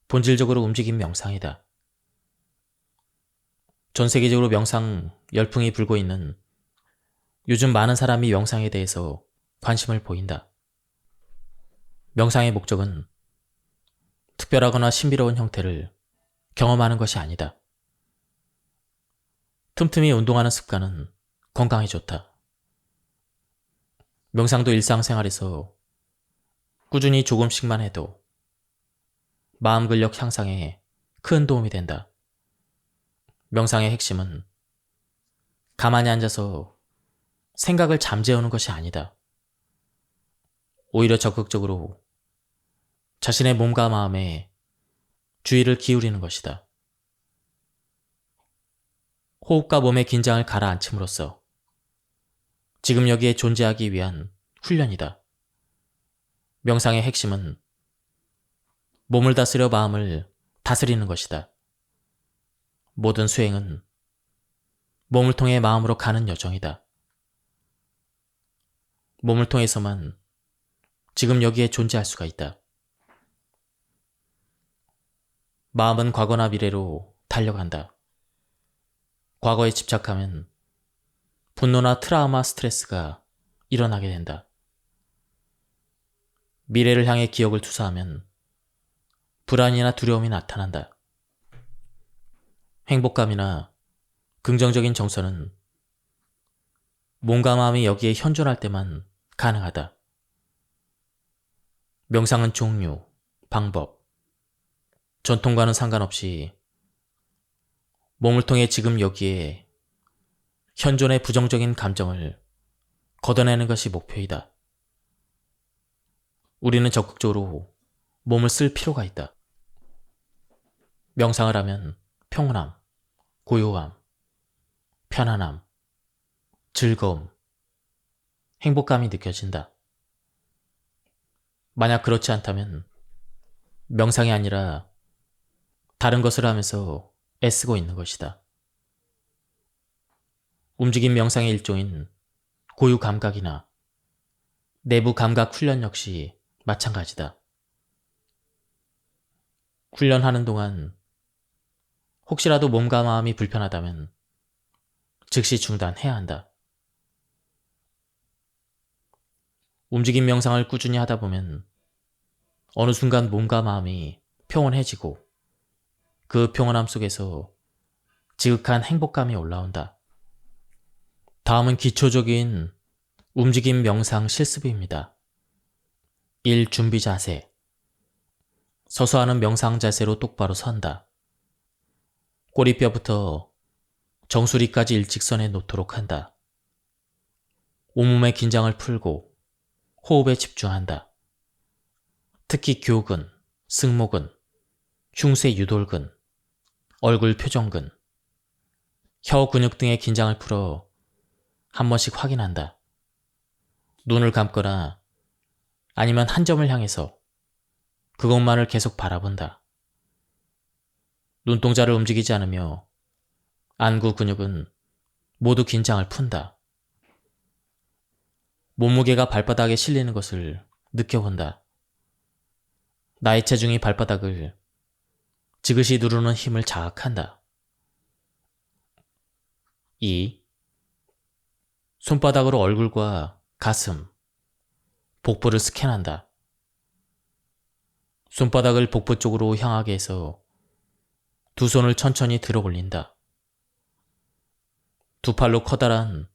본질적으로 움직임 명상이다. 전 세계적으로 명상 열풍이 불고 있는 요즘 많은 사람이 명상에 대해서 관심을 보인다. 명상의 목적은 특별하거나 신비로운 형태를 경험하는 것이 아니다. 틈틈이 운동하는 습관은 건강에 좋다. 명상도 일상생활에서 꾸준히 조금씩만 해도 마음 근력 향상에 큰 도움이 된다. 명상의 핵심은 가만히 앉아서 생각을 잠재우는 것이 아니다. 오히려 적극적으로 자신의 몸과 마음에 주의를 기울이는 것이다. 호흡과 몸의 긴장을 가라앉힘으로써 지금 여기에 존재하기 위한 훈련이다. 명상의 핵심은 몸을 다스려 마음을 다스리는 것이다. 모든 수행은 몸을 통해 마음으로 가는 여정이다. 몸을 통해서만 지금 여기에 존재할 수가 있다. 마음은 과거나 미래로 달려간다. 과거에 집착하면 분노나 트라우마, 스트레스가 일어나게 된다. 미래를 향해 기억을 투사하면 불안이나 두려움이 나타난다. 행복감이나 긍정적인 정서는 몸과 마음이 여기에 현존할 때만 가능하다. 명상은 종류, 방법, 전통과는 상관없이 몸을 통해 지금 여기에 현존의 부정적인 감정을 걷어내는 것이 목표이다. 우리는 적극적으로 몸을 쓸 필요가 있다. 명상을 하면 평온함, 고요함, 편안함, 즐거움, 행복감이 느껴진다. 만약 그렇지 않다면 명상이 아니라 다른 것을 하면서 애쓰고 있는 것이다. 움직임 명상의 일종인 고유 감각이나 내부 감각 훈련 역시 마찬가지다. 훈련하는 동안 혹시라도 몸과 마음이 불편하다면 즉시 중단해야 한다. 움직임 명상을 꾸준히 하다 보면 어느 순간 몸과 마음이 평온해지고 그 평온함 속에서 지극한 행복감이 올라온다. 다음은 기초적인 움직임 명상 실습입니다. 1. 준비 자세. 서서 하는 명상 자세로 똑바로 선다. 꼬리뼈부터 정수리까지 일직선에 놓도록 한다. 온몸의 긴장을 풀고 호흡에 집중한다. 특히 교근, 승모근, 흉쇄 유돌근, 얼굴 표정근, 혀 근육 등의 긴장을 풀어 한 번씩 확인한다. 눈을 감거나 아니면 한 점을 향해서 그것만을 계속 바라본다. 눈동자를 움직이지 않으며 안구 근육은 모두 긴장을 푼다. 몸무게가 발바닥에 실리는 것을 느껴본다. 나의 체중이 발바닥을 지그시 누르는 힘을 자각한다. 2. 손바닥으로 얼굴과 가슴, 복부를 스캔한다. 손바닥을 복부 쪽으로 향하게 해서 두 손을 천천히 들어 올린다. 두 팔로 커다란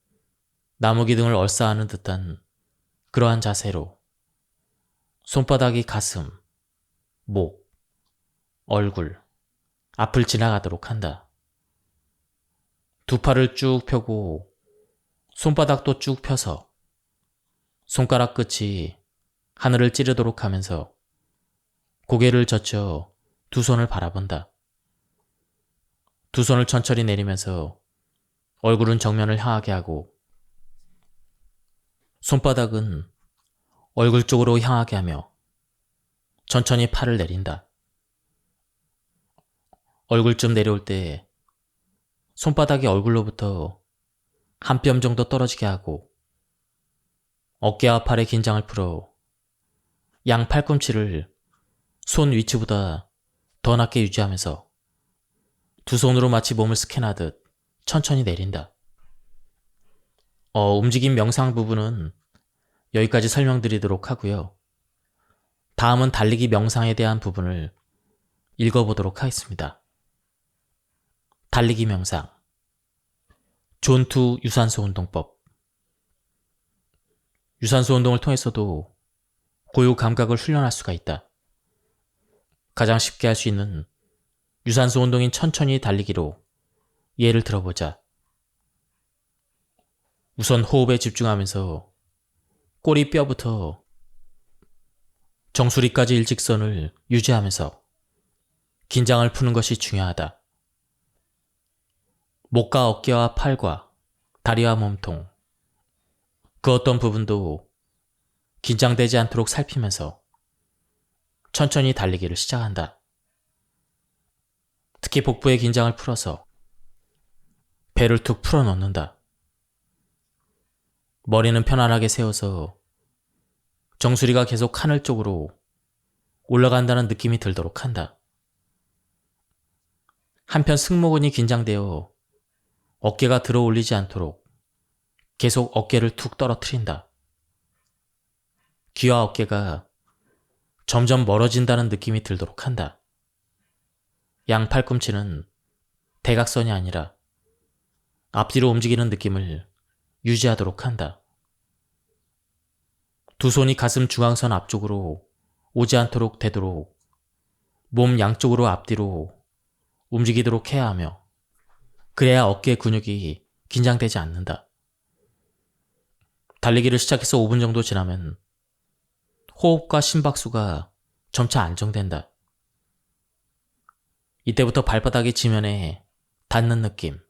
나무기둥을 얼싸하는 듯한 그러한 자세로 손바닥이 가슴, 목, 얼굴, 앞을 지나가도록 한다. 두 팔을 쭉 펴고 손바닥도 쭉 펴서 손가락 끝이 하늘을 찌르도록 하면서 고개를 젖혀 두 손을 바라본다. 두 손을 천천히 내리면서 얼굴은 정면을 향하게 하고 손바닥은 얼굴 쪽으로 향하게 하며 천천히 팔을 내린다. 얼굴쯤 내려올 때 손바닥이 얼굴로부터 한 뼘 정도 떨어지게 하고 어깨와 팔의 긴장을 풀어 양 팔꿈치를 손 위치보다 더 낮게 유지하면서 두 손으로 마치 몸을 스캔하듯 천천히 내린다. 움직임 명상 부분은 여기까지 설명드리도록 하고요. 다음은 달리기 명상에 대한 부분을 읽어보도록 하겠습니다. 달리기 명상 존2 유산소 운동법. 유산소 운동을 통해서도 고유 감각을 훈련할 수가 있다. 가장 쉽게 할 수 있는 유산소 운동인 천천히 달리기로 예를 들어보자. 우선 호흡에 집중하면서 꼬리 뼈부터 정수리까지 일직선을 유지하면서 긴장을 푸는 것이 중요하다. 목과 어깨와 팔과 다리와 몸통, 그 어떤 부분도 긴장되지 않도록 살피면서 천천히 달리기를 시작한다. 특히 복부의 긴장을 풀어서 배를 툭 풀어넣는다. 머리는 편안하게 세워서 정수리가 계속 하늘 쪽으로 올라간다는 느낌이 들도록 한다. 한편 승모근이 긴장되어 어깨가 들어 올리지 않도록 계속 어깨를 툭 떨어뜨린다. 귀와 어깨가 점점 멀어진다는 느낌이 들도록 한다. 양 팔꿈치는 대각선이 아니라 앞뒤로 움직이는 느낌을 유지하도록 한다. 두 손이 가슴 중앙선 앞쪽으로 오지 않도록 되도록 몸 양쪽으로 앞뒤로 움직이도록 해야 하며 그래야 어깨 근육이 긴장되지 않는다. 달리기를 시작해서 5분 정도 지나면 호흡과 심박수가 점차 안정된다. 이때부터 발바닥이 지면에 닿는 느낌,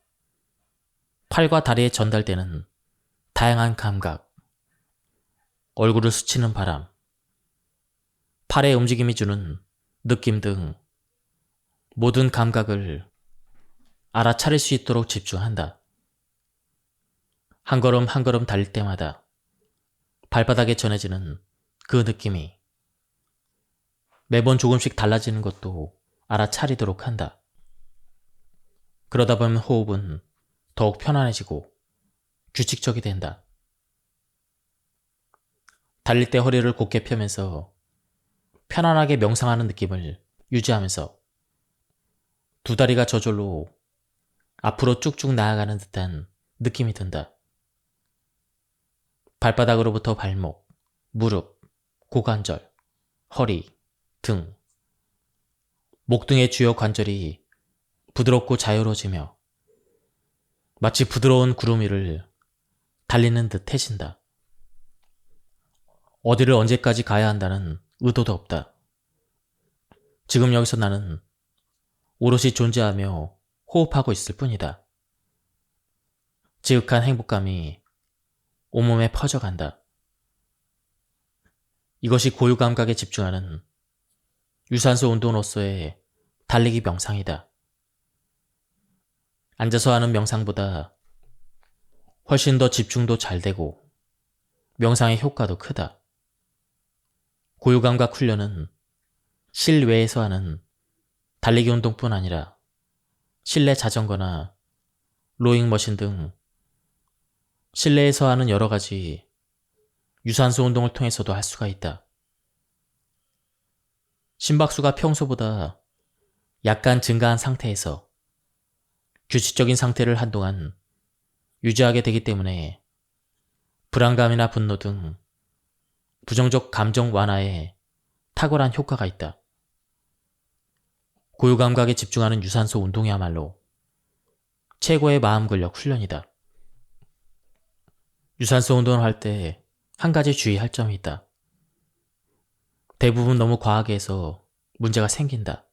팔과 다리에 전달되는 다양한 감각, 얼굴을 스치는 바람, 팔의 움직임이 주는 느낌 등 모든 감각을 알아차릴 수 있도록 집중한다. 한 걸음 한 걸음 달릴 때마다 발바닥에 전해지는 그 느낌이 매번 조금씩 달라지는 것도 알아차리도록 한다. 그러다 보면 호흡은 더욱 편안해지고 규칙적이 된다. 달릴 때 허리를 곧게 펴면서 편안하게 명상하는 느낌을 유지하면서 두 다리가 저절로 앞으로 쭉쭉 나아가는 듯한 느낌이 든다. 발바닥으로부터 발목, 무릎, 고관절, 허리, 등, 목 등의 주요 관절이 부드럽고 자유로워지며 마치 부드러운 구름 위를 달리는 듯 해진다. 어디를 언제까지 가야 한다는 의도도 없다. 지금 여기서 나는 오롯이 존재하며 호흡하고 있을 뿐이다. 지극한 행복감이 온몸에 퍼져간다. 이것이 고유 감각에 집중하는 유산소 운동으로서의 달리기 명상이다. 앉아서 하는 명상보다 훨씬 더 집중도 잘 되고 명상의 효과도 크다. 고유 감각 훈련은 실외에서 하는 달리기 운동뿐 아니라 실내 자전거나 로잉머신 등 실내에서 하는 여러 가지 유산소 운동을 통해서도 할 수가 있다. 심박수가 평소보다 약간 증가한 상태에서 규칙적인 상태를 한동안 유지하게 되기 때문에 불안감이나 분노 등 부정적 감정 완화에 탁월한 효과가 있다. 고유 감각에 집중하는 유산소 운동이야말로 최고의 마음 근력 훈련이다. 유산소 운동을 할 때 한 가지 주의할 점이 있다. 대부분 너무 과하게 해서 문제가 생긴다.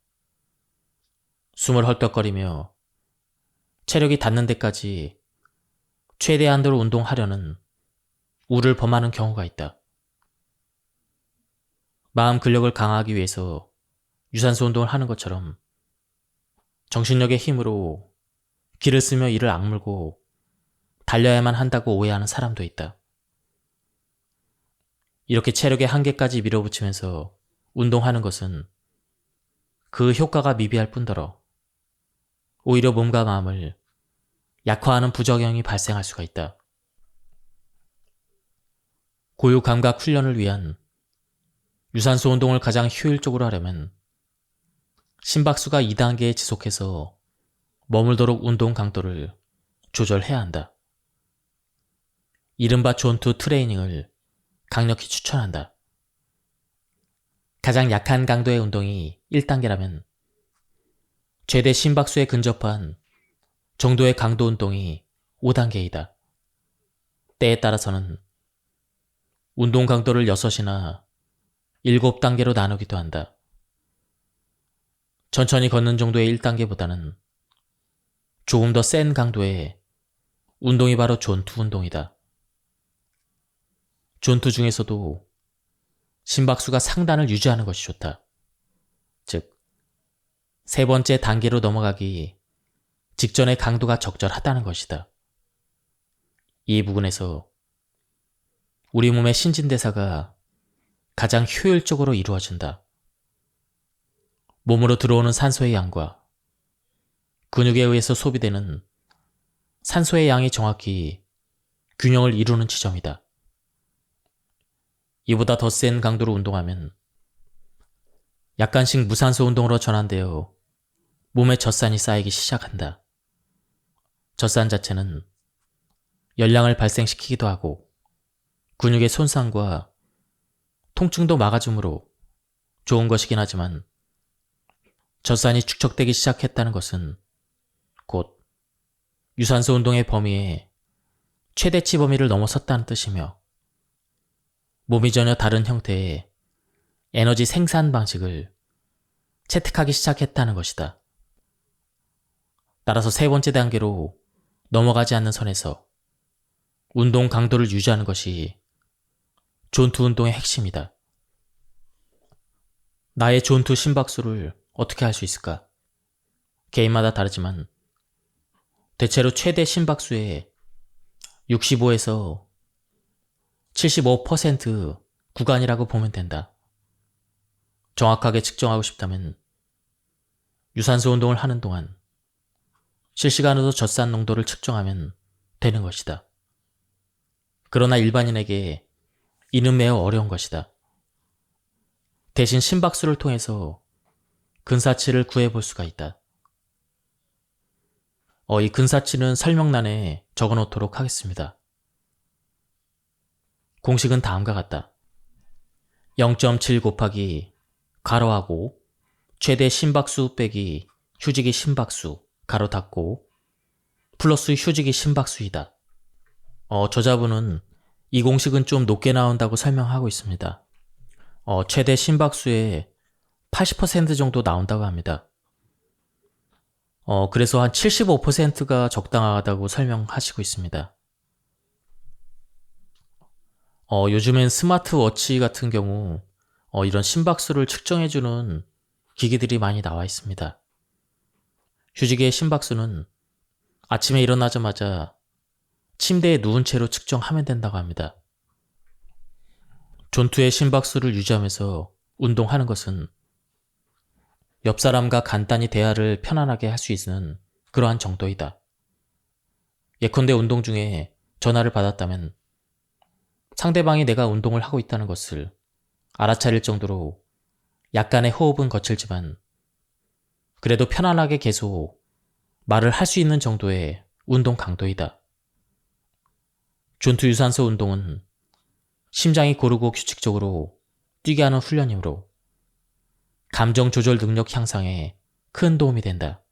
숨을 헐떡거리며 체력이 닿는 데까지 최대한도로 운동하려는 우를 범하는 경우가 있다. 마음 근력을 강화하기 위해서 유산소 운동을 하는 것처럼 정신력의 힘으로 기를 쓰며 이를 악물고 달려야만 한다고 오해하는 사람도 있다. 이렇게 체력의 한계까지 밀어붙이면서 운동하는 것은 그 효과가 미비할 뿐더러 오히려 몸과 마음을 약화하는 부작용이 발생할 수가 있다. 고유 감각 훈련을 위한 유산소 운동을 가장 효율적으로 하려면 심박수가 2단계에 지속해서 머물도록 운동 강도를 조절해야 한다. 이른바 존투 트레이닝을 강력히 추천한다. 가장 약한 강도의 운동이 1단계라면 최대 심박수에 근접한 정도의 강도 운동이 5단계이다. 때에 따라서는 운동 강도를 6이나 7단계로 나누기도 한다. 천천히 걷는 정도의 1단계보다는 조금 더 센 강도의 운동이 바로 존투 운동이다. 존투 중에서도 심박수가 상단을 유지하는 것이 좋다. 즉, 세 번째 단계로 넘어가기 직전의 강도가 적절하다는 것이다. 이 부분에서 우리 몸의 신진대사가 가장 효율적으로 이루어진다. 몸으로 들어오는 산소의 양과 근육에 의해서 소비되는 산소의 양이 정확히 균형을 이루는 지점이다. 이보다 더 센 강도로 운동하면 약간씩 무산소 운동으로 전환되어 몸에 젖산이 쌓이기 시작한다. 젖산 자체는 열량을 발생시키기도 하고 근육의 손상과 통증도 막아주므로 좋은 것이긴 하지만 젖산이 축적되기 시작했다는 것은 곧 유산소 운동의 범위에 최대치 범위를 넘어섰다는 뜻이며 몸이 전혀 다른 형태의 에너지 생산 방식을 채택하기 시작했다는 것이다. 따라서 세 번째 단계로 넘어가지 않는 선에서 운동 강도를 유지하는 것이 존투 운동의 핵심이다. 나의 존투 심박수를 어떻게 할 수 있을까? 개인마다 다르지만 대체로 최대 심박수의 65에서 75% 구간이라고 보면 된다. 정확하게 측정하고 싶다면 유산소 운동을 하는 동안 실시간으로 젖산 농도를 측정하면 되는 것이다. 그러나 일반인에게 이는 매우 어려운 것이다. 대신 심박수를 통해서 근사치를 구해볼 수가 있다. 이 근사치는 설명란에 적어놓도록 하겠습니다. 공식은 다음과 같다. 0.7 곱하기 가로하고 최대 심박수 빼기 휴지기 심박수 가로 닫고 플러스 휴지기 심박수이다. 저자분은 이 공식은 좀 높게 나온다고 설명하고 있습니다. 최대 심박수의 80% 정도 나온다고 합니다. 그래서 한 75%가 적당하다고 설명하시고 있습니다. 요즘엔 스마트워치 같은 경우 이런 심박수를 측정해주는 기기들이 많이 나와 있습니다. 휴지기의 심박수는 아침에 일어나자마자 침대에 누운 채로 측정하면 된다고 합니다. 존투의 심박수를 유지하면서 운동하는 것은 옆 사람과 간단히 대화를 편안하게 할 수 있는 그러한 정도이다. 예컨대 운동 중에 전화를 받았다면 상대방이 내가 운동을 하고 있다는 것을 알아차릴 정도로 약간의 호흡은 거칠지만 그래도 편안하게 계속 말을 할 수 있는 정도의 운동 강도이다. 존투 유산소 운동은 심장이 고르고 규칙적으로 뛰게 하는 훈련이므로 감정 조절 능력 향상에 큰 도움이 된다.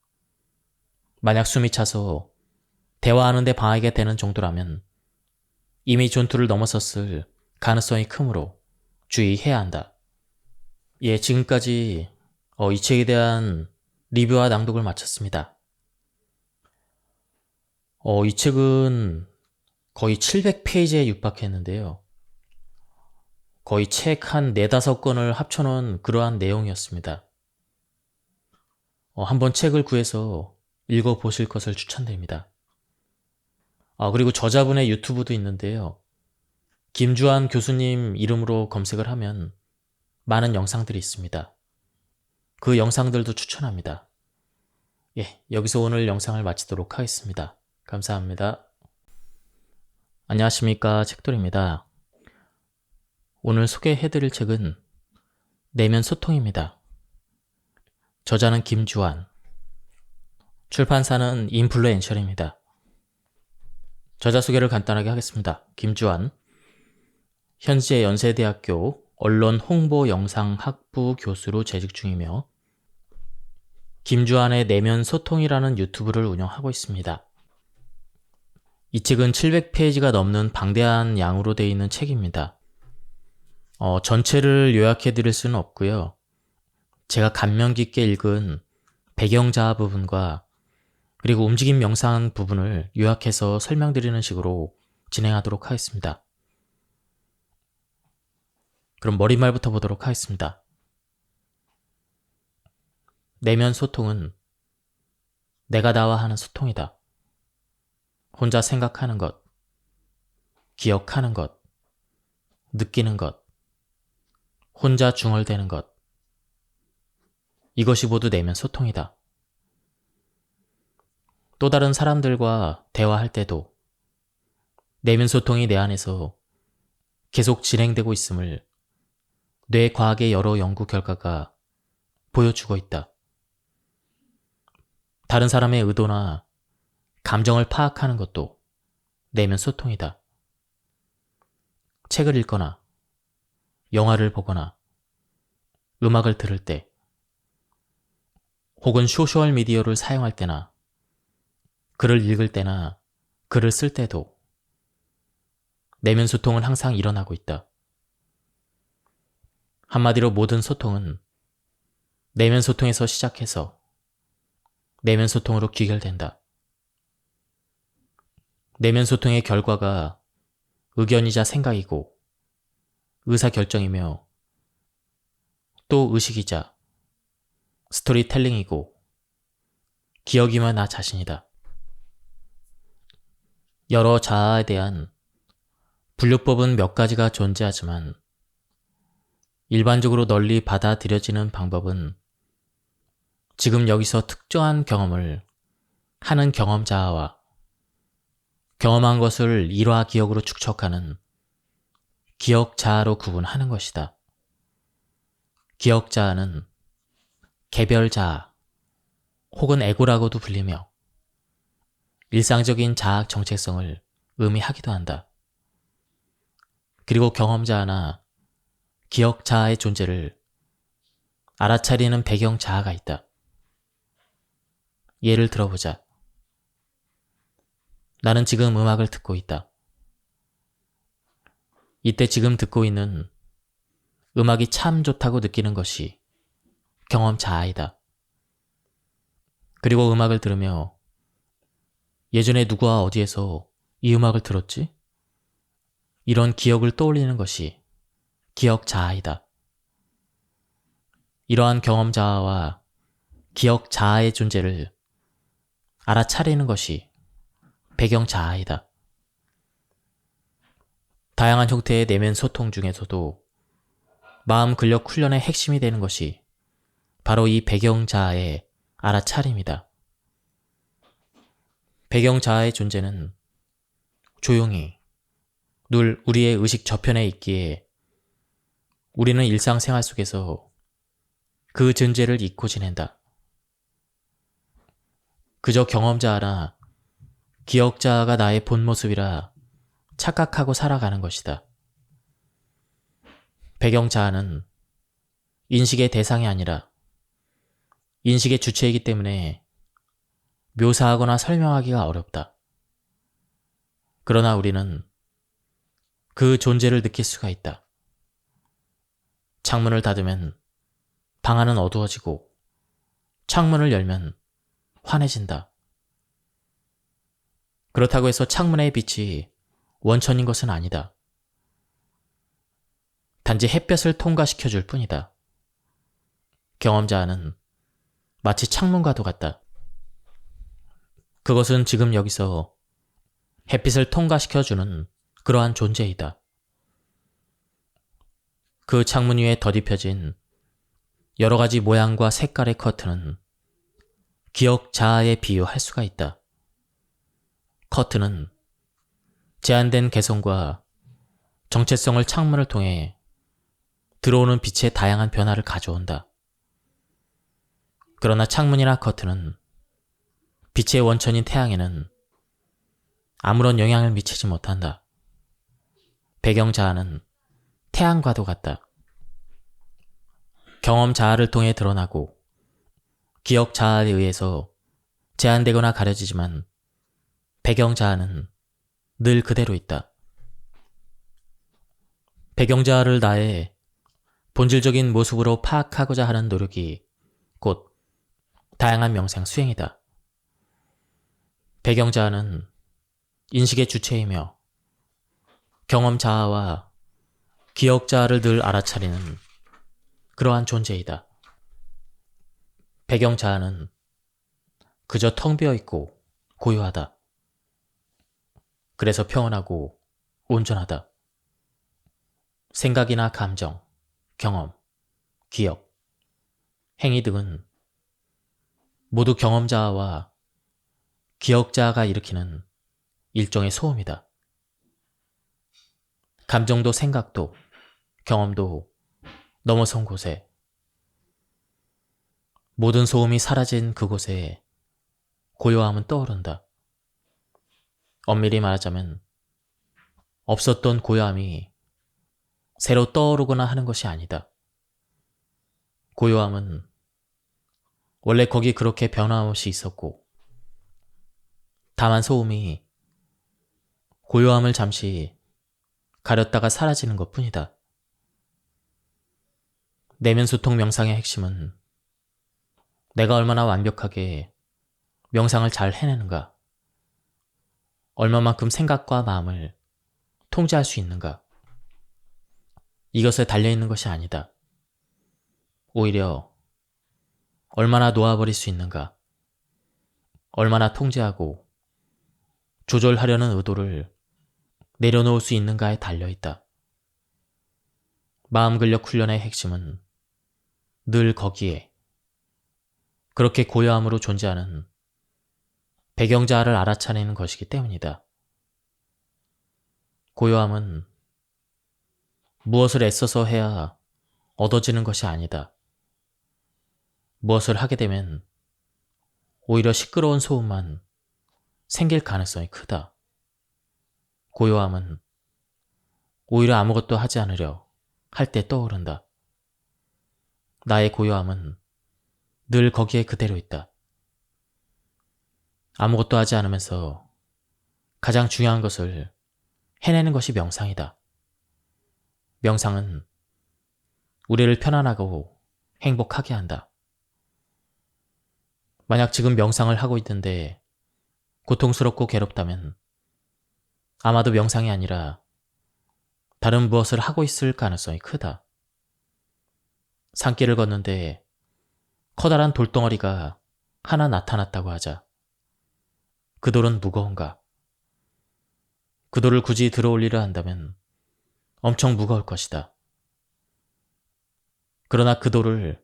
만약 숨이 차서 대화하는 데 방해가 되는 정도라면 이미 존투를 넘어섰을 가능성이 크므로 주의해야 한다. 지금까지 이 책에 대한 리뷰와 낭독을 마쳤습니다. 이 책은 거의 700페이지에 육박했는데요. 거의 책 한 4, 5권을 합쳐놓은 그러한 내용이었습니다. 한번 책을 구해서 읽어보실 것을 추천드립니다. 그리고 저자분의 유튜브도 있는데요. 김주환 교수님 이름으로 검색을 하면 많은 영상들이 있습니다. 그 영상들도 추천합니다. 여기서 오늘 영상을 마치도록 하겠습니다. 감사합니다. 안녕하십니까, 책돌입니다. 오늘 소개해드릴 책은 내면 소통입니다. 저자는 김주환, 출판사는 인플루엔셜입니다. 저자 소개를 간단하게 하겠습니다. 김주환, 현재 연세대학교 언론홍보영상학부 교수로 재직 중이며 김주환의 내면 소통이라는 유튜브를 운영하고 있습니다. 이 책은 700페이지가 넘는 방대한 양으로 되어 있는 책입니다. 전체를 요약해 드릴 수는 없고요. 제가 감명 깊게 읽은 배경자아 부분과 그리고 움직임 영상 부분을 요약해서 설명드리는 식으로 진행하도록 하겠습니다. 그럼 머릿말부터 보도록 하겠습니다. 내면 소통은 내가 나와 하는 소통이다. 혼자 생각하는 것, 기억하는 것, 느끼는 것, 혼자 중얼대는 것. 이것이 모두 내면 소통이다. 또 다른 사람들과 대화할 때도 내면 소통이 내 안에서 계속 진행되고 있음을 뇌과학의 여러 연구 결과가 보여주고 있다. 다른 사람의 의도나 감정을 파악하는 것도 내면 소통이다. 책을 읽거나 영화를 보거나 음악을 들을 때 혹은 소셜미디어를 사용할 때나 글을 읽을 때나 글을 쓸 때도 내면 소통은 항상 일어나고 있다. 한마디로 모든 소통은 내면 소통에서 시작해서 내면 소통으로 귀결된다. 내면 소통의 결과가 의견이자 생각이고 의사결정이며 또 의식이자 스토리텔링이고 기억이며 나 자신이다. 여러 자아에 대한 분류법은 몇 가지가 존재하지만 일반적으로 널리 받아들여지는 방법은 지금 여기서 특정한 경험을 하는 경험자아와 경험한 것을 일화 기억으로 축적하는 기억자아로 구분하는 것이다. 기억자아는 개별자아 혹은 에고라고도 불리며 일상적인 자아 정체성을 의미하기도 한다. 그리고 경험자아나 기억자아의 존재를 알아차리는 배경자아가 있다. 예를 들어보자. 나는 지금 음악을 듣고 있다. 이때 지금 듣고 있는 음악이 참 좋다고 느끼는 것이 경험자아이다. 그리고 음악을 들으며 예전에 누구와 어디에서 이 음악을 들었지? 이런 기억을 떠올리는 것이 기억자아이다. 이러한 경험자아와 기억자아의 존재를 알아차리는 것이 배경자아이다. 다양한 형태의 내면 소통 중에서도 마음 근력 훈련의 핵심이 되는 것이 바로 이 배경자아의 알아차림이다. 배경자아의 존재는 조용히 늘 우리의 의식 저편에 있기에 우리는 일상생활 속에서 그 존재를 잊고 지낸다. 그저 경험자아나 기억자아가 나의 본 모습이라 착각하고 살아가는 것이다. 배경자아는 인식의 대상이 아니라 인식의 주체이기 때문에 묘사하거나 설명하기가 어렵다. 그러나 우리는 그 존재를 느낄 수가 있다. 창문을 닫으면 방 안은 어두워지고 창문을 열면 환해진다. 그렇다고 해서 창문의 빛이 원천인 것은 아니다. 단지 햇볕을 통과시켜 줄 뿐이다. 경험자는 마치 창문과도 같다. 그것은 지금 여기서 햇빛을 통과시켜주는 그러한 존재이다. 그 창문 위에 덧입혀진 여러 가지 모양과 색깔의 커튼은 기억 자아에 비유할 수가 있다. 커튼은 제한된 개성과 정체성을 창문을 통해 들어오는 빛의 다양한 변화를 가져온다. 그러나 창문이나 커튼은 빛의 원천인 태양에는 아무런 영향을 미치지 못한다. 배경 자아는 태양과도 같다. 경험 자아를 통해 드러나고 기억 자아에 의해서 제한되거나 가려지지만 배경 자아는 늘 그대로 있다. 배경 자아를 나의 본질적인 모습으로 파악하고자 하는 노력이 곧 다양한 명상 수행이다. 배경 자아는 인식의 주체이며 경험 자아와 기억 자아를 늘 알아차리는 그러한 존재이다. 배경 자아는 그저 텅 비어 있고 고요하다. 그래서 평온하고 온전하다. 생각이나 감정, 경험, 기억, 행위 등은 모두 경험 자아와 기억 자아가 일으키는 일종의 소음이다. 감정도 생각도 경험도 넘어선 곳에, 모든 소음이 사라진 그곳에 고요함은 떠오른다. 엄밀히 말하자면 없었던 고요함이 새로 떠오르거나 하는 것이 아니다. 고요함은 원래 거기 그렇게 변함없이 있었고, 다만 소음이 고요함을 잠시 가렸다가 사라지는 것 뿐이다. 내면 소통 명상의 핵심은 내가 얼마나 완벽하게 명상을 잘 해내는가, 얼마만큼 생각과 마음을 통제할 수 있는가, 이것에 달려있는 것이 아니다. 오히려 얼마나 놓아버릴 수 있는가, 얼마나 통제하고 조절하려는 의도를 내려놓을 수 있는가에 달려있다. 마음 근력 훈련의 핵심은 늘 거기에, 그렇게 고요함으로 존재하는 배경자아를 알아차리는 것이기 때문이다. 고요함은 무엇을 애써서 해야 얻어지는 것이 아니다. 무엇을 하게 되면 오히려 시끄러운 소음만 생길 가능성이 크다. 고요함은 오히려 아무것도 하지 않으려 할 때 떠오른다. 나의 고요함은 늘 거기에 그대로 있다. 아무것도 하지 않으면서 가장 중요한 것을 해내는 것이 명상이다. 명상은 우리를 편안하고 행복하게 한다. 만약 지금 명상을 하고 있는데 고통스럽고 괴롭다면 아마도 명상이 아니라 다른 무엇을 하고 있을 가능성이 크다. 산길을 걷는데 커다란 돌덩어리가 하나 나타났다고 하자. 그 돌은 무거운가? 그 돌을 굳이 들어올리려 한다면 엄청 무거울 것이다. 그러나 그 돌을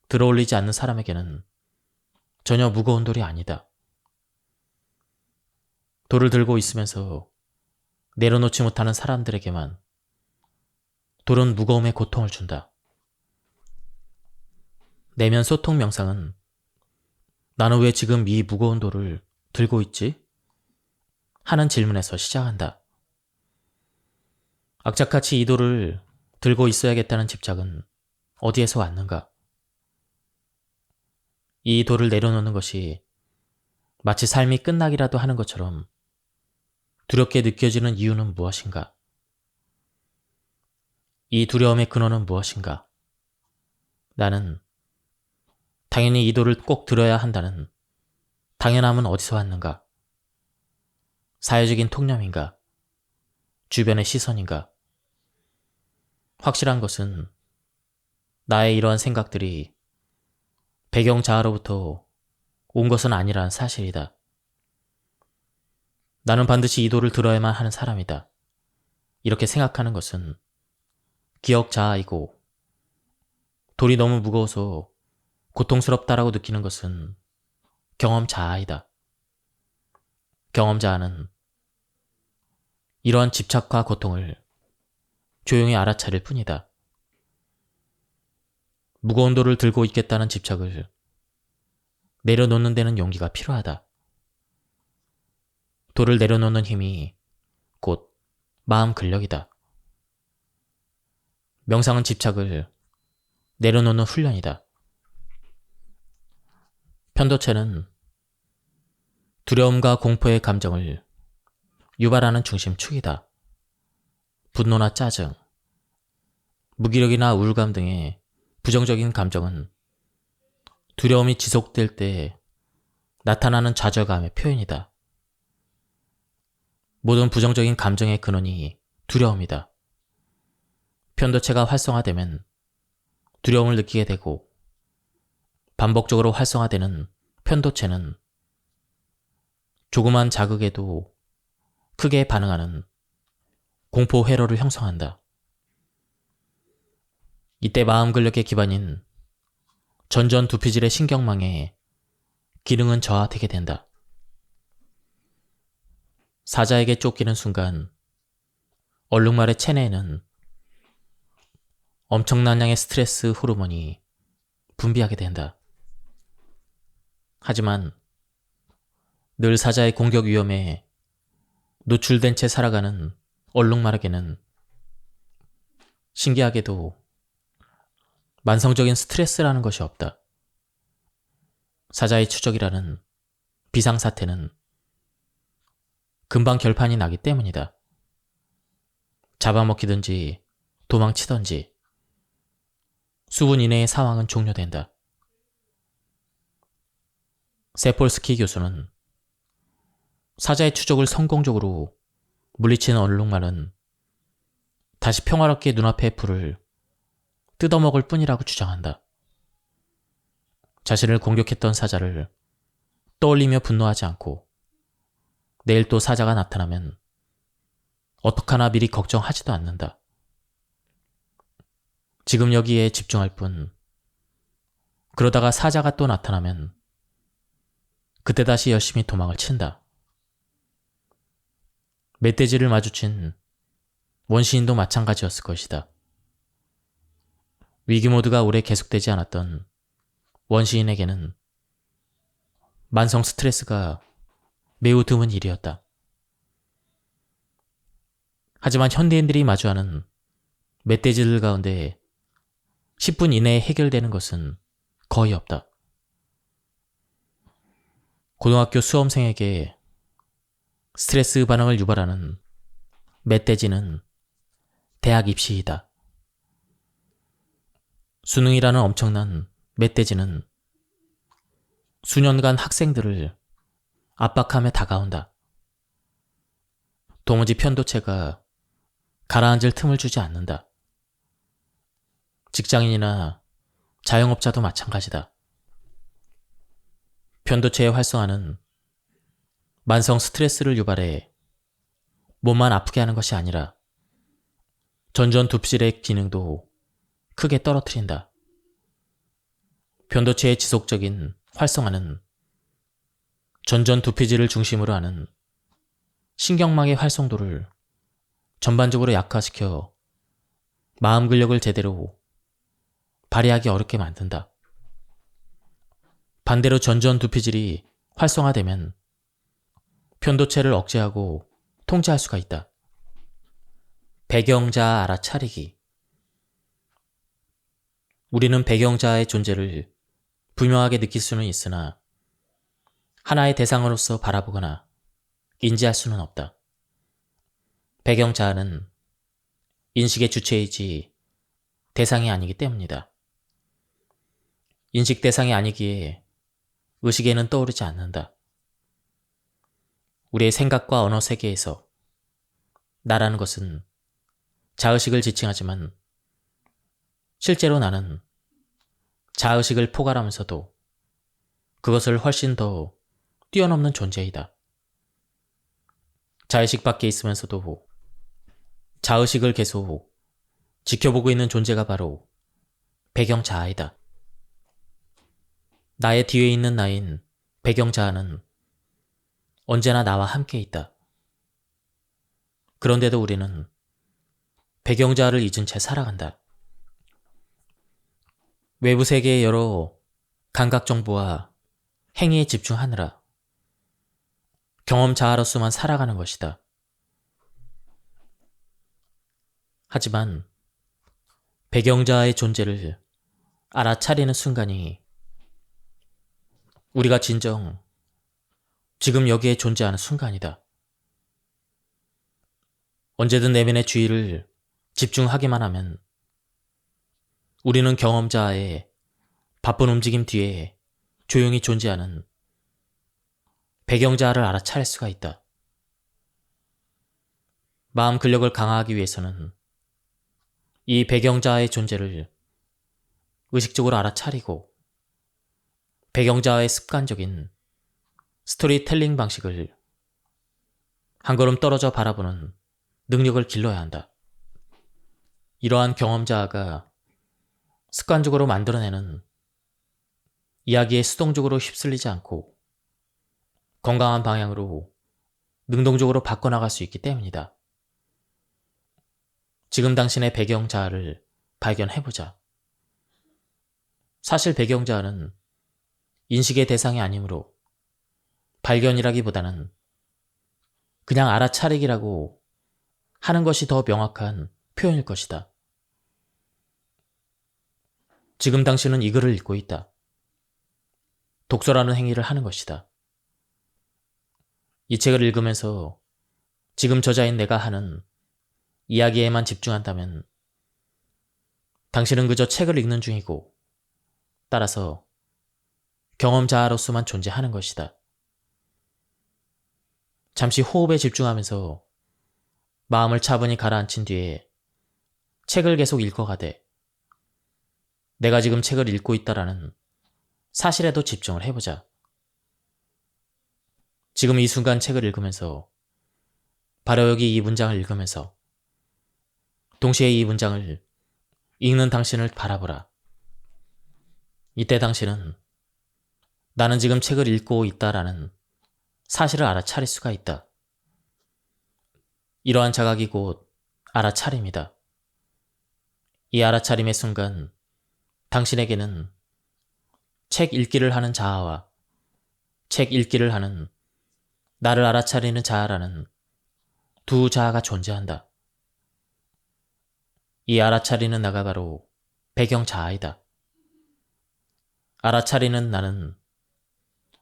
들어올리지 않는 사람에게는 전혀 무거운 돌이 아니다. 돌을 들고 있으면서 내려놓지 못하는 사람들에게만 돌은 무거움에 고통을 준다. 내면 소통 명상은 나는 왜 지금 이 무거운 돌을 들고 있지? 하는 질문에서 시작한다. 악착같이 이 돌을 들고 있어야겠다는 집착은 어디에서 왔는가? 이 돌을 내려놓는 것이 마치 삶이 끝나기라도 하는 것처럼 두렵게 느껴지는 이유는 무엇인가? 이 두려움의 근원은 무엇인가? 나는 당연히 이 돌을 꼭 들어야 한다는 당연함은 어디서 왔는가? 사회적인 통념인가? 주변의 시선인가? 확실한 것은 나의 이러한 생각들이 배경 자아로부터 온 것은 아니라는 사실이다. 나는 반드시 이 돌을 들어야만 하는 사람이다. 이렇게 생각하는 것은 기억 자아이고, 돌이 너무 무거워서 고통스럽다라고 느끼는 것은 경험 자아이다. 경험 자아는 이러한 집착과 고통을 조용히 알아차릴 뿐이다. 무거운 돌을 들고 있겠다는 집착을 내려놓는 데는 용기가 필요하다. 돌을 내려놓는 힘이 곧 마음 근력이다. 명상은 집착을 내려놓는 훈련이다. 편도체는 두려움과 공포의 감정을 유발하는 중심축이다. 분노나 짜증, 무기력이나 우울감 등의 부정적인 감정은 두려움이 지속될 때 나타나는 좌절감의 표현이다. 모든 부정적인 감정의 근원이 두려움이다. 편도체가 활성화되면 두려움을 느끼게 되고, 반복적으로 활성화되는 편도체는 조그만 자극에도 크게 반응하는 공포 회로를 형성한다. 이때 마음 근력의 기반인 전전두피질의 신경망의 기능은 저하되게 된다. 사자에게 쫓기는 순간 얼룩말의 체내에는 엄청난 양의 스트레스 호르몬이 분비하게 된다. 하지만 늘 사자의 공격 위험에 노출된 채 살아가는 얼룩말에게는 신기하게도 만성적인 스트레스라는 것이 없다. 사자의 추적이라는 비상사태는 금방 결판이 나기 때문이다. 잡아먹히든지 도망치든지 수분 이내의 상황은 종료된다. 세폴스키 교수는 사자의 추적을 성공적으로 물리친 얼룩말은 다시 평화롭게 눈앞의 풀을 뜯어먹을 뿐이라고 주장한다. 자신을 공격했던 사자를 떠올리며 분노하지 않고 내일 또 사자가 나타나면 어떡하나 미리 걱정하지도 않는다. 지금 여기에 집중할 뿐, 그러다가 사자가 또 나타나면 그때 다시 열심히 도망을 친다. 멧돼지를 마주친 원시인도 마찬가지였을 것이다. 위기 모드가 오래 계속되지 않았던 원시인에게는 만성 스트레스가 매우 드문 일이었다. 하지만 현대인들이 마주하는 멧돼지들 가운데 10분 이내에 해결되는 것은 거의 없다. 고등학교 수험생에게 스트레스 반응을 유발하는 멧돼지는 대학 입시이다. 수능이라는 엄청난 멧돼지는 수년간 학생들을 압박하며 다가온다. 도무지 편도체가 가라앉을 틈을 주지 않는다. 직장인이나 자영업자도 마찬가지다. 편도체의 활성화는 만성 스트레스를 유발해 몸만 아프게 하는 것이 아니라 전전두피질의 기능도 크게 떨어뜨린다. 편도체의 지속적인 활성화는 전전두피질을 중심으로 하는 신경망의 활성도를 전반적으로 약화시켜 마음 근력을 제대로 발휘하기 어렵게 만든다. 반대로 전전두피질이 활성화되면 편도체를 억제하고 통제할 수가 있다. 배경자아 알아차리기. 우리는 배경자아의 존재를 분명하게 느낄 수는 있으나 하나의 대상으로서 바라보거나 인지할 수는 없다. 배경자아는 인식의 주체이지 대상이 아니기 때문이다. 인식 대상이 아니기에 의식에는 떠오르지 않는다. 우리의 생각과 언어 세계에서 나라는 것은 자의식을 지칭하지만 실제로 나는 자의식을 포괄하면서도 그것을 훨씬 더 뛰어넘는 존재이다. 자의식 밖에 있으면서도 자의식을 계속 지켜보고 있는 존재가 바로 배경자아이다. 나의 뒤에 있는 나인 배경자아는 언제나 나와 함께 있다. 그런데도 우리는 배경자아를 잊은 채 살아간다. 외부 세계의 여러 감각 정보와 행위에 집중하느라 경험자아로서만 살아가는 것이다. 하지만 배경자아의 존재를 알아차리는 순간이 우리가 진정 지금 여기에 존재하는 순간이다. 언제든 내면의 주의를 집중하기만 하면 우리는 경험자의 바쁜 움직임 뒤에 조용히 존재하는 배경자아를 알아차릴 수가 있다. 마음 근력을 강화하기 위해서는 이 배경자아의 존재를 의식적으로 알아차리고 배경자아의 습관적인 스토리텔링 방식을 한 걸음 떨어져 바라보는 능력을 길러야 한다. 이러한 경험자아가 습관적으로 만들어내는 이야기에 수동적으로 휩쓸리지 않고 건강한 방향으로 능동적으로 바꿔나갈 수 있기 때문이다. 지금 당신의 배경자아를 발견해보자. 사실 배경자아는 인식의 대상이 아니므로 발견이라기보다는 그냥 알아차리기라고 하는 것이 더 명확한 표현일 것이다. 지금 당신은 이 글을 읽고 있다. 독서라는 행위를 하는 것이다. 이 책을 읽으면서 지금 저자인 내가 하는 이야기에만 집중한다면 당신은 그저 책을 읽는 중이고 따라서 경험자아로서만 존재하는 것이다. 잠시 호흡에 집중하면서 마음을 차분히 가라앉힌 뒤에 책을 계속 읽어가되 내가 지금 책을 읽고 있다라는 사실에도 집중을 해보자. 지금 이 순간 책을 읽으면서 바로 여기 이 문장을 읽으면서 동시에 이 문장을 읽는 당신을 바라보라. 이때 당신은 나는 지금 책을 읽고 있다라는 사실을 알아차릴 수가 있다. 이러한 자각이 곧 알아차림이다. 이 알아차림의 순간 당신에게는 책 읽기를 하는 자아와 책 읽기를 하는 나를 알아차리는 자아라는 두 자아가 존재한다. 이 알아차리는 나가 바로 배경자아이다. 알아차리는 나는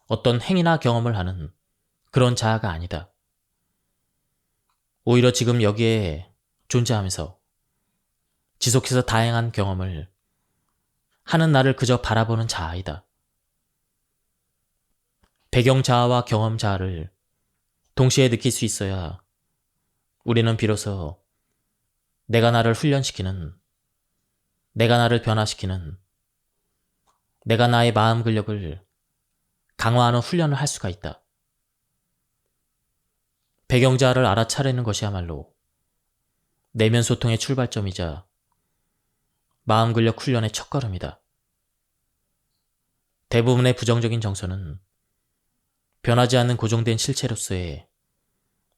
어떤 행위나 경험을 하는 그런 자아가 아니다. 오히려 지금 여기에 존재하면서 지속해서 다양한 경험을 하는 나를 그저 바라보는 자아이다. 배경자아와 경험자아를 동시에 느낄 수 있어야 우리는 비로소 내가 나를 훈련시키는, 내가 나를 변화시키는, 내가 나의 마음 근력을 강화하는 훈련을 할 수가 있다. 배경자아를 알아차리는 것이야말로 내면 소통의 출발점이자 마음 근력 훈련의 첫걸음이다. 대부분의 부정적인 정서는 변하지 않는 고정된 실체로서의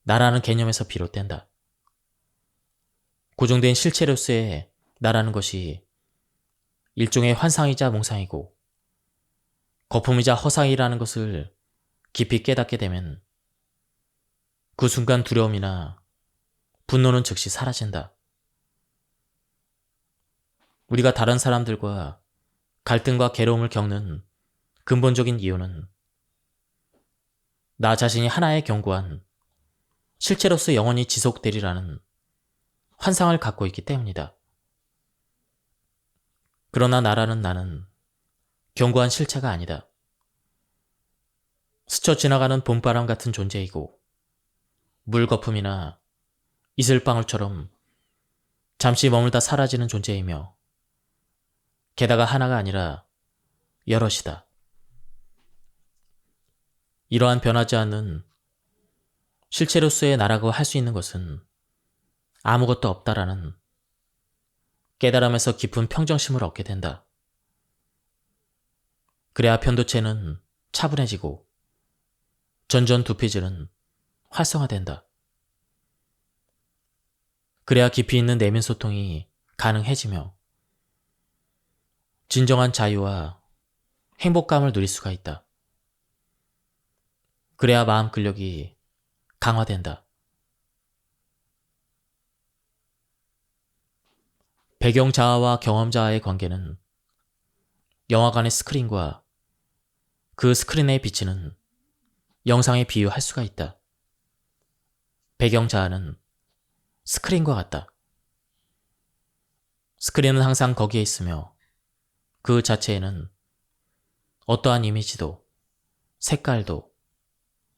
나라는 개념에서 비롯된다. 고정된 실체로서의 나라는 것이 일종의 환상이자 몽상이고 거품이자 허상이라는 것을 깊이 깨닫게 되면 그 순간 두려움이나 분노는 즉시 사라진다. 우리가 다른 사람들과 갈등과 괴로움을 겪는 근본적인 이유는 나 자신이 하나의 견고한 실체로서 영원히 지속되리라는 환상을 갖고 있기 때문이다. 그러나 나라는 나는 견고한 실체가 아니다. 스쳐 지나가는 봄바람 같은 존재이고 물거품이나 이슬방울처럼 잠시 머물다 사라지는 존재이며 게다가 하나가 아니라 여럿이다. 이러한 변하지 않는 실체로서의 나라고 할 수 있는 것은 아무것도 없다라는 깨달음에서 깊은 평정심을 얻게 된다. 그래야 편도체는 차분해지고 전전두피질은 활성화된다. 그래야 깊이 있는 내면 소통이 가능해지며 진정한 자유와 행복감을 누릴 수가 있다. 그래야 마음 근력이 강화된다. 배경 자아와 경험 자아의 관계는 영화관의 스크린과 그 스크린에 비치는 영상에 비유할 수가 있다. 배경 자아는 스크린과 같다. 스크린은 항상 거기에 있으며 그 자체에는 어떠한 이미지도 색깔도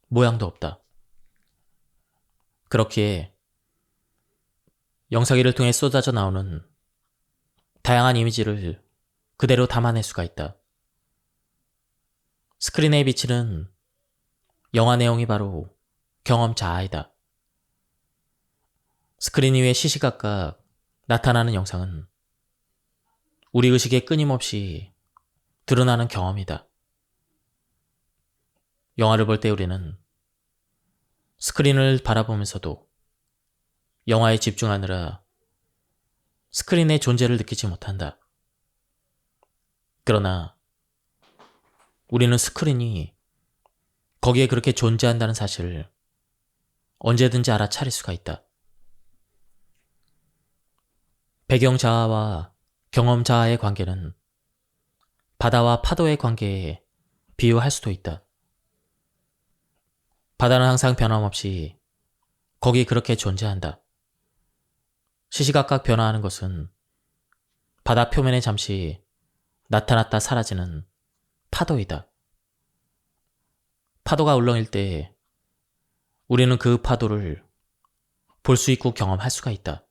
모양도 없다. 그렇기에 영상기를 통해 쏟아져 나오는 다양한 이미지를 그대로 담아낼 수가 있다. 스크린에 비치는 영화 내용이 바로 경험 자아이다. 스크린 위에 시시각각 나타나는 영상은 우리 의식에 끊임없이 드러나는 경험이다. 영화를 볼 때 우리는 스크린을 바라보면서도 영화에 집중하느라 스크린의 존재를 느끼지 못한다. 그러나 우리는 스크린이 거기에 그렇게 존재한다는 사실을 언제든지 알아차릴 수가 있다. 배경 자아와 경험 자아의 관계는 바다와 파도의 관계에 비유할 수도 있다. 바다는 항상 변함없이 거기 그렇게 존재한다. 시시각각 변화하는 것은 바다 표면에 잠시 나타났다 사라지는 파도이다. 파도가 울렁일 때 우리는 그 파도를 볼 수 있고 경험할 수가 있다.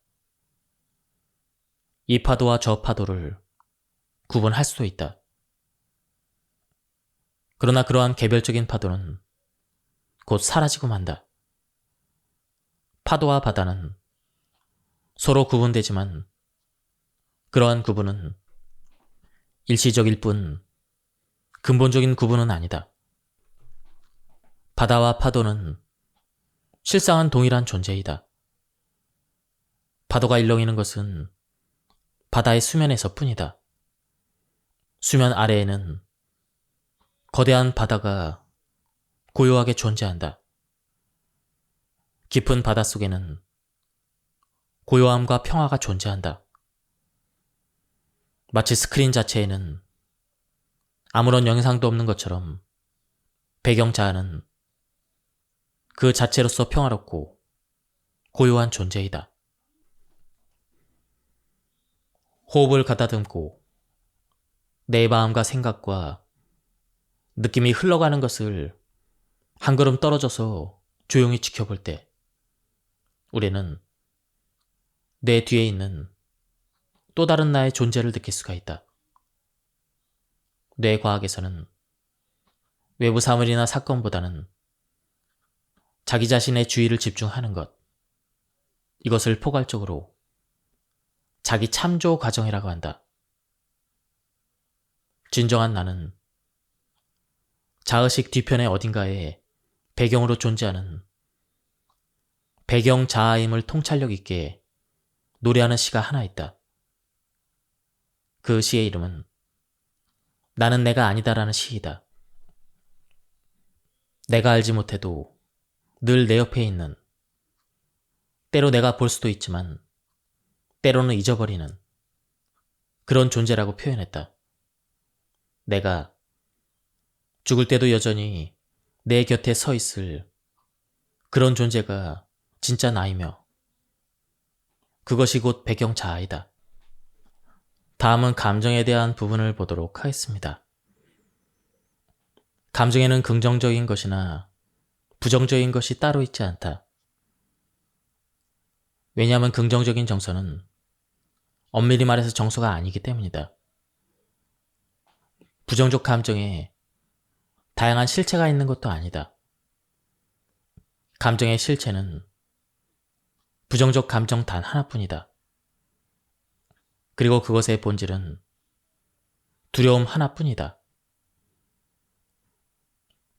이 파도와 저 파도를 구분할 수도 있다. 그러나 그러한 개별적인 파도는 곧 사라지고 만다. 파도와 바다는 서로 구분되지만 그러한 구분은 일시적일 뿐 근본적인 구분은 아니다. 바다와 파도는 실상은 동일한 존재이다. 파도가 일렁이는 것은 바다의 수면에서 뿐이다. 수면 아래에는 거대한 바다가 고요하게 존재한다. 깊은 바다 속에는 고요함과 평화가 존재한다. 마치 스크린 자체에는 아무런 영상도 없는 것처럼 배경 자아는 그 자체로서 평화롭고 고요한 존재이다. 호흡을 가다듬고 내 마음과 생각과 느낌이 흘러가는 것을 한 걸음 떨어져서 조용히 지켜볼 때 우리는 내 뒤에 있는 또 다른 나의 존재를 느낄 수가 있다. 뇌과학에서는 외부 사물이나 사건보다는 자기 자신의 주의를 집중하는 것, 이것을 포괄적으로 자기 참조 과정이라고 한다. 진정한 나는 자의식 뒤편의 어딘가에 배경으로 존재하는 배경 자아임을 통찰력 있게 노래하는 시가 하나 있다. 그 시의 이름은 나는 내가 아니다라는 시이다. 내가 알지 못해도 늘 내 옆에 있는, 때로 내가 볼 수도 있지만 때로는 잊어버리는 그런 존재라고 표현했다. 내가 죽을 때도 여전히 내 곁에 서 있을 그런 존재가 진짜 나이며 그것이 곧 배경 자아이다. 다음은 감정에 대한 부분을 보도록 하겠습니다. 감정에는 긍정적인 것이나 부정적인 것이 따로 있지 않다. 왜냐하면 긍정적인 정서는 엄밀히 말해서 정서가 아니기 때문이다. 부정적 감정에 다양한 실체가 있는 것도 아니다. 감정의 실체는 부정적 감정 단 하나뿐이다. 그리고 그것의 본질은 두려움 하나뿐이다.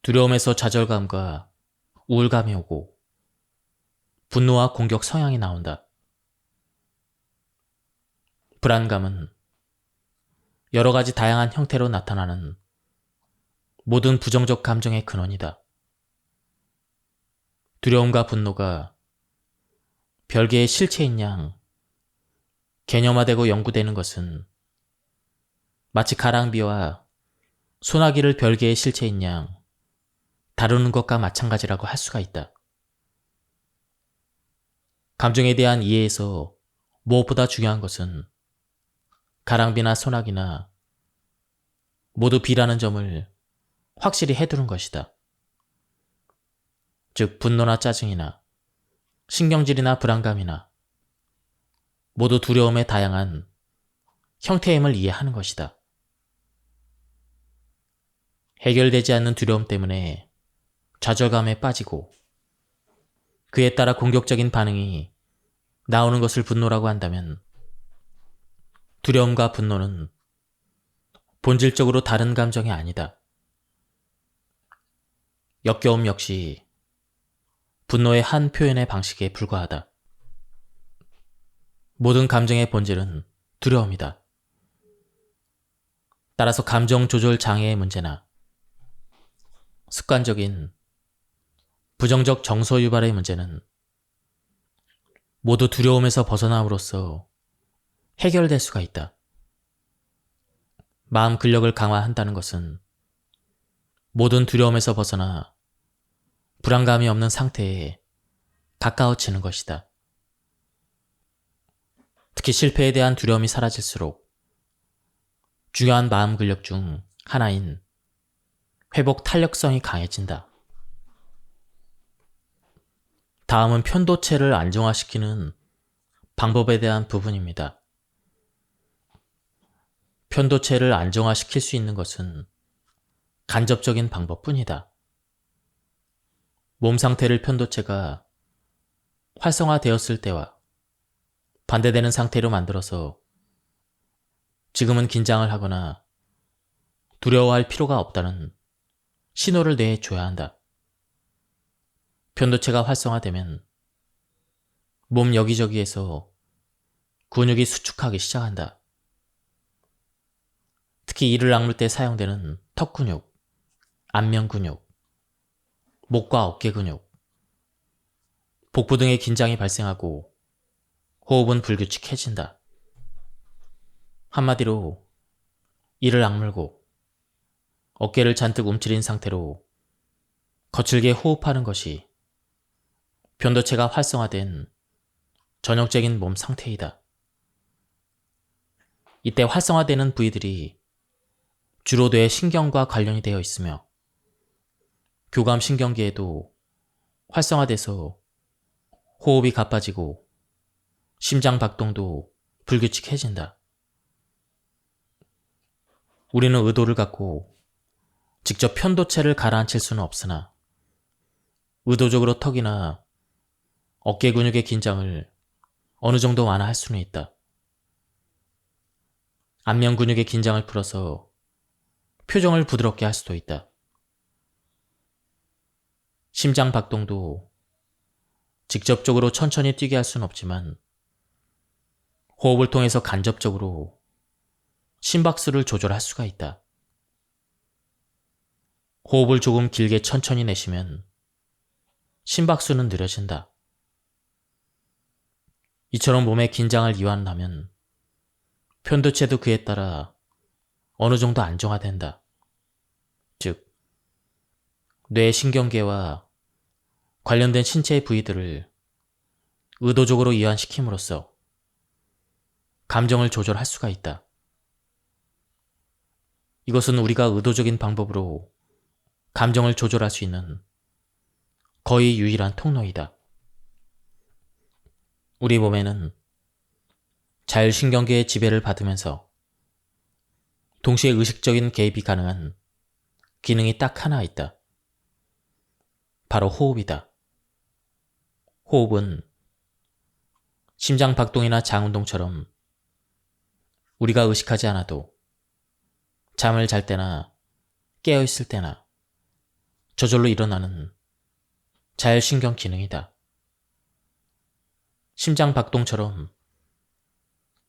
두려움에서 좌절감과 우울감이 오고 분노와 공격 성향이 나온다. 불안감은 여러 가지 다양한 형태로 나타나는 모든 부정적 감정의 근원이다. 두려움과 분노가 별개의 실체인 양 개념화되고 연구되는 것은 마치 가랑비와 소나기를 별개의 실체인 양 다루는 것과 마찬가지라고 할 수가 있다. 감정에 대한 이해에서 무엇보다 중요한 것은 가랑비나 소나기나 모두 비라는 점을 확실히 해두는 것이다. 즉 분노나 짜증이나 신경질이나 불안감이나 모두 두려움의 다양한 형태임을 이해하는 것이다. 해결되지 않는 두려움 때문에 좌절감에 빠지고 그에 따라 공격적인 반응이 나오는 것을 분노라고 한다면 두려움과 분노는 본질적으로 다른 감정이 아니다. 역겨움 역시 분노의 한 표현의 방식에 불과하다. 모든 감정의 본질은 두려움이다. 따라서 감정 조절 장애의 문제나 습관적인 부정적 정서 유발의 문제는 모두 두려움에서 벗어남으로써 해결될 수가 있다. 마음 근력을 강화한다는 것은 모든 두려움에서 벗어나 불안감이 없는 상태에 가까워지는 것이다. 특히 실패에 대한 두려움이 사라질수록 중요한 마음 근력 중 하나인 회복 탄력성이 강해진다. 다음은 편도체를 안정화시키는 방법에 대한 부분입니다. 편도체를 안정화시킬 수 있는 것은 간접적인 방법뿐이다. 몸 상태를 편도체가 활성화되었을 때와 반대되는 상태로 만들어서 지금은 긴장을 하거나 두려워할 필요가 없다는 신호를 내줘야 한다. 편도체가 활성화되면 몸 여기저기에서 근육이 수축하기 시작한다. 특히 이를 악물 때 사용되는 턱 근육, 안면 근육, 목과 어깨 근육, 복부 등의 긴장이 발생하고 호흡은 불규칙해진다. 한마디로 이를 악물고 어깨를 잔뜩 움츠린 상태로 거칠게 호흡하는 것이 편도체가 활성화된 전형적인 몸 상태이다. 이때 활성화되는 부위들이 주로 뇌 신경과 관련이 되어 있으며 교감신경계에도 활성화돼서 호흡이 가빠지고 심장 박동도 불규칙해진다. 우리는 의도를 갖고 직접 편도체를 가라앉힐 수는 없으나 의도적으로 턱이나 어깨 근육의 긴장을 어느 정도 완화할 수는 있다. 안면 근육의 긴장을 풀어서 표정을 부드럽게 할 수도 있다. 심장 박동도 직접적으로 천천히 뛰게 할 수는 없지만 호흡을 통해서 간접적으로 심박수를 조절할 수가 있다. 호흡을 조금 길게 천천히 내쉬면 심박수는 느려진다. 이처럼 몸의 긴장을 이완하면 편도체도 그에 따라 어느 정도 안정화된다. 즉, 뇌 신경계와 관련된 신체의 부위들을 의도적으로 이완시킴으로써 감정을 조절할 수가 있다. 이것은 우리가 의도적인 방법으로 감정을 조절할 수 있는 거의 유일한 통로이다. 우리 몸에는 자율신경계의 지배를 받으면서 동시에 의식적인 개입이 가능한 기능이 딱 하나 있다. 바로 호흡이다. 호흡은 심장 박동이나 장운동처럼 우리가 의식하지 않아도 잠을 잘 때나 깨어있을 때나 저절로 일어나는 자율신경 기능이다. 심장 박동처럼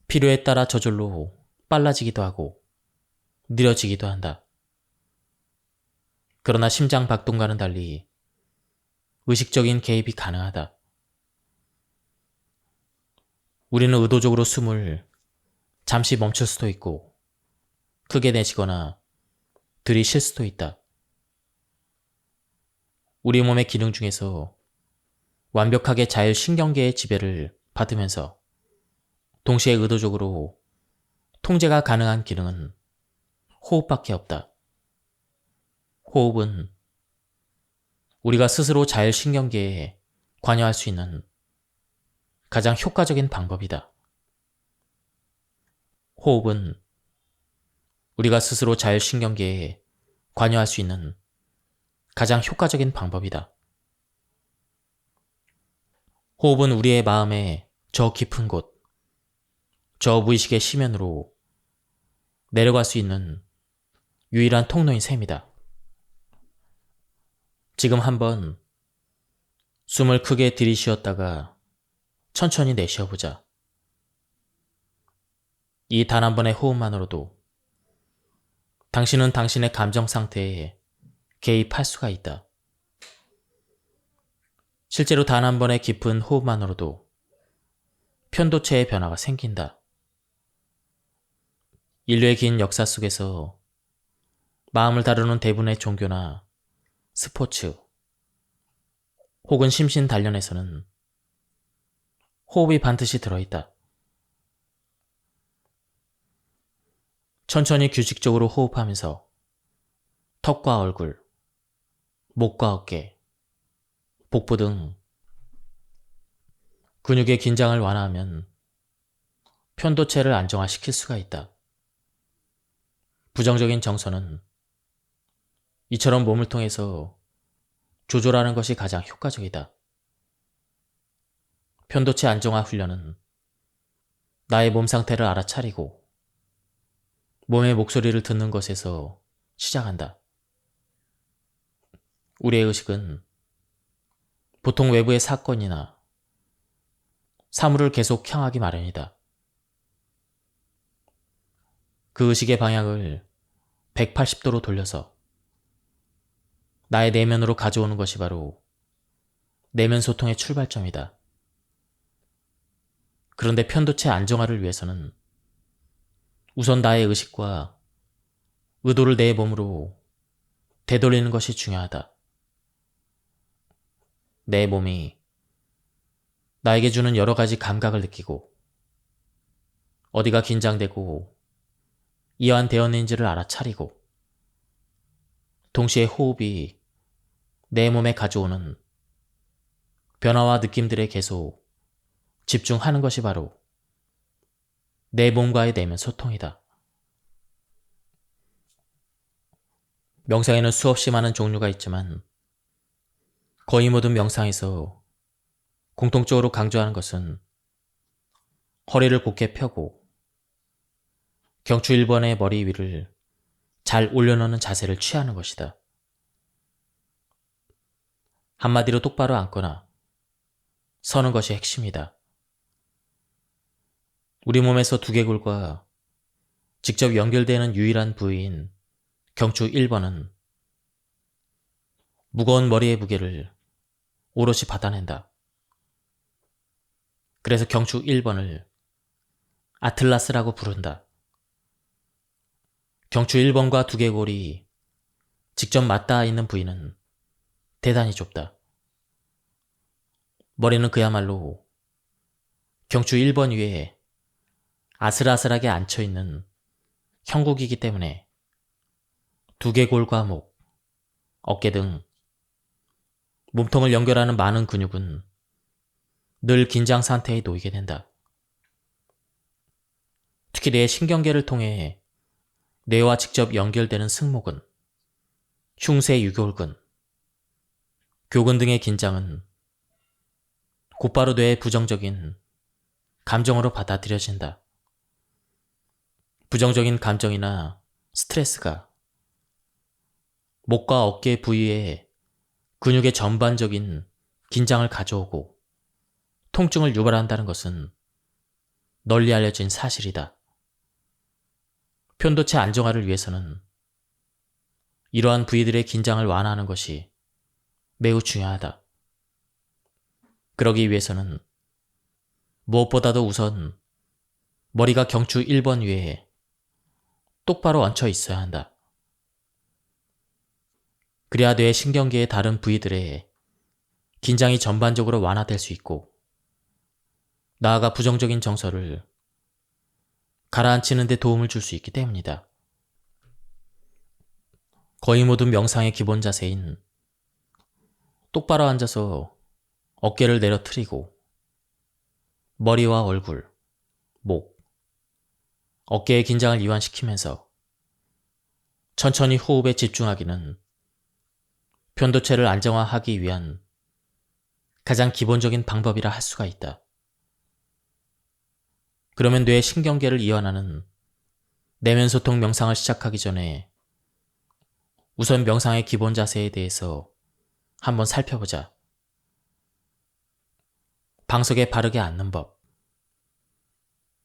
필요에 따라 저절로 빨라지기도 하고 느려지기도 한다. 그러나 심장 박동과는 달리 의식적인 개입이 가능하다. 우리는 의도적으로 숨을 잠시 멈출 수도 있고 크게 내쉬거나 들이쉴 수도 있다. 우리 몸의 기능 중에서 완벽하게 자율신경계의 지배를 받으면서 동시에 의도적으로 통제가 가능한 기능은 호흡밖에 없다. 호흡은 우리가 스스로 자율신경계에 관여할 수 있는 가장 효과적인 방법이다. 호흡은 우리가 스스로 자율신경계에 관여할 수 있는 가장 효과적인 방법이다. 호흡은 우리의 마음의 저 깊은 곳, 저 무의식의 심연으로 내려갈 수 있는 유일한 통로인 셈이다. 지금 한번 숨을 크게 들이쉬었다가 천천히 내쉬어보자. 이 단 한 번의 호흡만으로도 당신은 당신의 감정 상태에 개입할 수가 있다. 실제로 단 한 번의 깊은 호흡만으로도 편도체의 변화가 생긴다. 인류의 긴 역사 속에서 마음을 다루는 대부분의 종교나 스포츠 혹은 심신 단련에서는 호흡이 반드시 들어있다. 천천히 규칙적으로 호흡하면서 턱과 얼굴, 목과 어깨, 복부 등 근육의 긴장을 완화하면 편도체를 안정화시킬 수가 있다. 부정적인 정서는 이처럼 몸을 통해서 조절하는 것이 가장 효과적이다. 편도체 안정화 훈련은 나의 몸 상태를 알아차리고 몸의 목소리를 듣는 것에서 시작한다. 우리의 의식은 보통 외부의 사건이나 사물을 계속 향하기 마련이다. 그 의식의 방향을 180도로 돌려서 나의 내면으로 가져오는 것이 바로 내면 소통의 출발점이다. 그런데 편도체 안정화를 위해서는 우선 나의 의식과 의도를 내 몸으로 되돌리는 것이 중요하다. 내 몸이 나에게 주는 여러 가지 감각을 느끼고 어디가 긴장되고 이완되었는지를 알아차리고 동시에 호흡이 내 몸에 가져오는 변화와 느낌들에 계속 집중하는 것이 바로 내 몸과의 내면 소통이다. 명상에는 수없이 많은 종류가 있지만 거의 모든 명상에서 공통적으로 강조하는 것은 허리를 곧게 펴고 경추 1번의 머리 위를 잘 올려놓는 자세를 취하는 것이다. 한마디로 똑바로 앉거나 서는 것이 핵심이다. 우리 몸에서 두개골과 직접 연결되는 유일한 부위인 경추 1번은 무거운 머리의 무게를 오롯이 받아낸다. 그래서 경추 1번을 아틀라스라고 부른다. 경추 1번과 두개골이 직접 맞닿아 있는 부위는 대단히 좁다. 머리는 그야말로 경추 1번 위에 아슬아슬하게 앉혀있는 형국이기 때문에 두개골과 목, 어깨 등 몸통을 연결하는 많은 근육은 늘 긴장 상태에 놓이게 된다. 특히 내 신경계를 통해 뇌와 직접 연결되는 승모근, 흉쇄 유골근, 교근 등의 긴장은 곧바로 뇌의 부정적인 감정으로 받아들여진다. 부정적인 감정이나 스트레스가 목과 어깨 부위에 근육의 전반적인 긴장을 가져오고 통증을 유발한다는 것은 널리 알려진 사실이다. 편도체 안정화를 위해서는 이러한 부위들의 긴장을 완화하는 것이 매우 중요하다. 그러기 위해서는 무엇보다도 우선 머리가 경추 1번 위에 똑바로 얹혀 있어야 한다. 그래야 뇌 신경계의 다른 부위들의 긴장이 전반적으로 완화될 수 있고 나아가 부정적인 정서를 가라앉히는 데 도움을 줄 수 있기 때문이다. 거의 모든 명상의 기본 자세인 똑바로 앉아서 어깨를 내려트리고 머리와 얼굴, 목, 어깨의 긴장을 이완시키면서 천천히 호흡에 집중하기는 편도체를 안정화하기 위한 가장 기본적인 방법이라 할 수가 있다. 그러면 뇌 신경계를 이완하는 내면소통 명상을 시작하기 전에 우선 명상의 기본 자세에 대해서 한번 살펴보자. 방석에 바르게 앉는 법.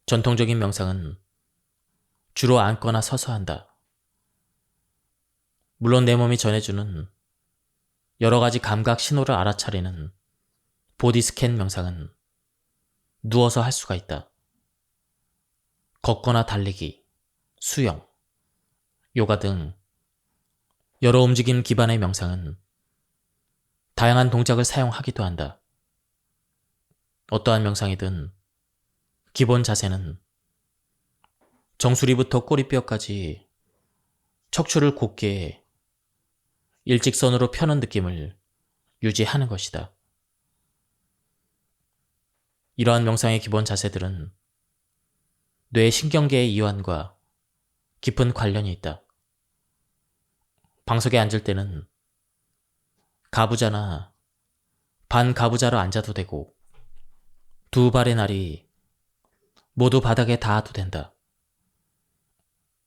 전통적인 명상은 주로 앉거나 서서 한다. 물론 내 몸이 전해주는 여러 가지 감각 신호를 알아차리는 보디 스캔 명상은 누워서 할 수가 있다. 걷거나 달리기, 수영, 요가 등 여러 움직임 기반의 명상은 다양한 동작을 사용하기도 한다. 어떠한 명상이든 기본 자세는 정수리부터 꼬리뼈까지 척추를 곧게 일직선으로 펴는 느낌을 유지하는 것이다. 이러한 명상의 기본 자세들은 뇌 신경계의 이완과 깊은 관련이 있다. 방석에 앉을 때는 가부좌나 반가부좌로 앉아도 되고 두 발의 날이 모두 바닥에 닿아도 된다.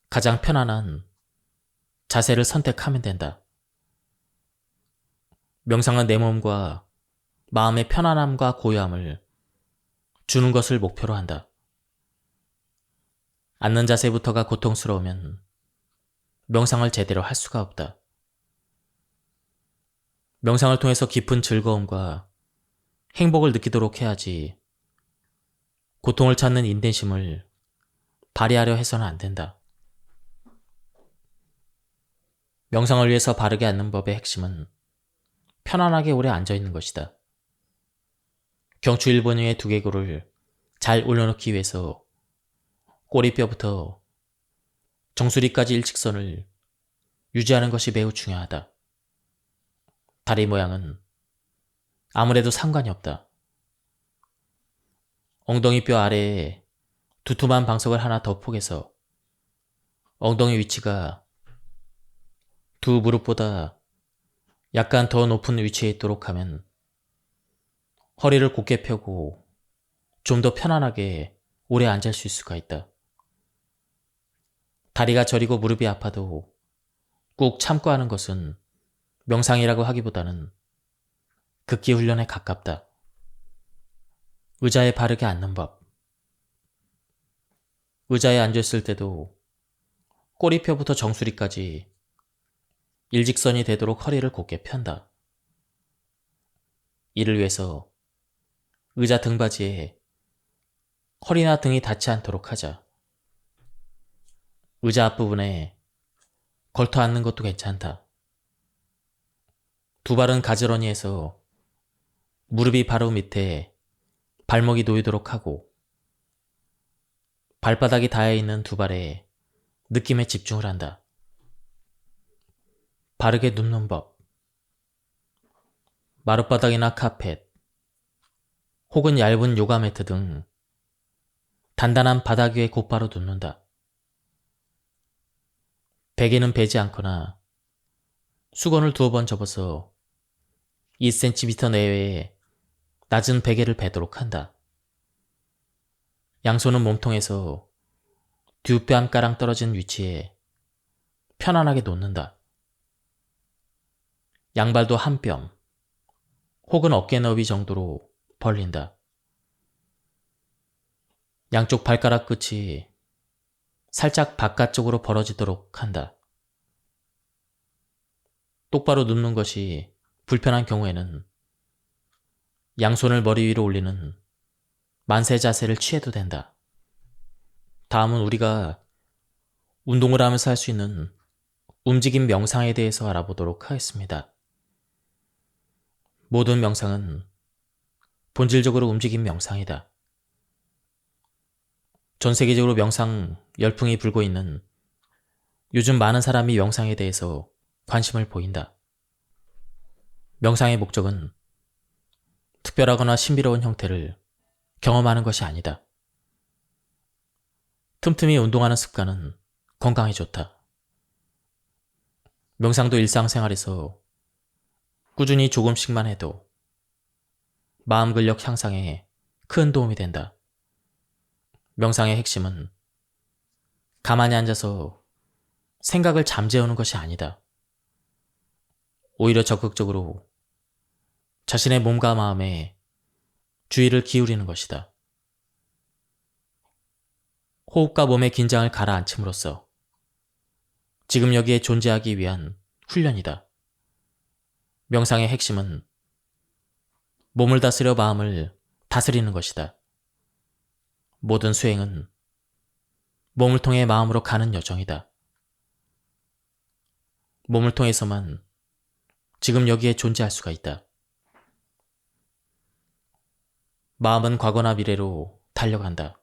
가장 편안한 자세를 선택하면 된다. 명상은 내 몸과 마음의 편안함과 고요함을 주는 것을 목표로 한다. 앉는 자세부터가 고통스러우면 명상을 제대로 할 수가 없다. 명상을 통해서 깊은 즐거움과 행복을 느끼도록 해야지 고통을 찾는 인내심을 발휘하려 해서는 안 된다. 명상을 위해서 바르게 앉는 법의 핵심은 편안하게 오래 앉아있는 것이다. 경추 1번 위의 두개골을 잘 올려놓기 위해서 꼬리뼈부터 정수리까지 일직선을 유지하는 것이 매우 중요하다. 다리 모양은 아무래도 상관이 없다. 엉덩이뼈 아래에 두툼한 방석을 하나 더 포개서 엉덩이 위치가 두 무릎보다 약간 더 높은 위치에 있도록 하면 허리를 곧게 펴고 좀 더 편안하게 오래 앉을 수 있을 수가 있다. 다리가 저리고 무릎이 아파도 꾹 참고 하는 것은 명상이라고 하기보다는 극기 훈련에 가깝다. 의자에 바르게 앉는 법. 의자에 앉았을 때도 꼬리뼈부터 정수리까지 일직선이 되도록 허리를 곧게 편다. 이를 위해서 의자 등받이에 허리나 등이 닿지 않도록 하자. 의자 앞부분에 걸터 앉는 것도 괜찮다. 두 발은 가지런히 해서 무릎이 바로 밑에 발목이 놓이도록 하고 발바닥이 닿아있는 두 발에 느낌에 집중을 한다. 바르게 눕는 법. 마룻바닥이나 카펫, 혹은 얇은 요가 매트 등 단단한 바닥 위에 곧바로 눕는다. 베개는 베지 않거나 수건을 두어 번 접어서 2cm 내외의 낮은 베개를 베도록 한다. 양손은 몸통에서 두 뺨가량 떨어진 위치에 편안하게 놓는다. 양발도 한 뼘 혹은 어깨 너비 정도로 벌린다. 양쪽 발가락 끝이 살짝 바깥쪽으로 벌어지도록 한다. 똑바로 눕는 것이 불편한 경우에는 양손을 머리 위로 올리는 만세 자세를 취해도 된다. 다음은 우리가 운동을 하면서 할 수 있는 움직임 명상에 대해서 알아보도록 하겠습니다. 모든 명상은 본질적으로 움직임 명상이다. 전 세계적으로 명상 열풍이 불고 있는 요즘 많은 사람이 명상에 대해서 관심을 보인다. 명상의 목적은 특별하거나 신비로운 형태를 경험하는 것이 아니다. 틈틈이 운동하는 습관은 건강에 좋다. 명상도 일상생활에서 꾸준히 조금씩만 해도 마음 근력 향상에 큰 도움이 된다. 명상의 핵심은 가만히 앉아서 생각을 잠재우는 것이 아니다. 오히려 적극적으로 자신의 몸과 마음에 주의를 기울이는 것이다. 호흡과 몸의 긴장을 가라앉힘으로써 지금 여기에 존재하기 위한 훈련이다. 명상의 핵심은 몸을 다스려 마음을 다스리는 것이다. 모든 수행은 몸을 통해 마음으로 가는 여정이다. 몸을 통해서만 지금 여기에 존재할 수가 있다. 마음은 과거나 미래로 달려간다.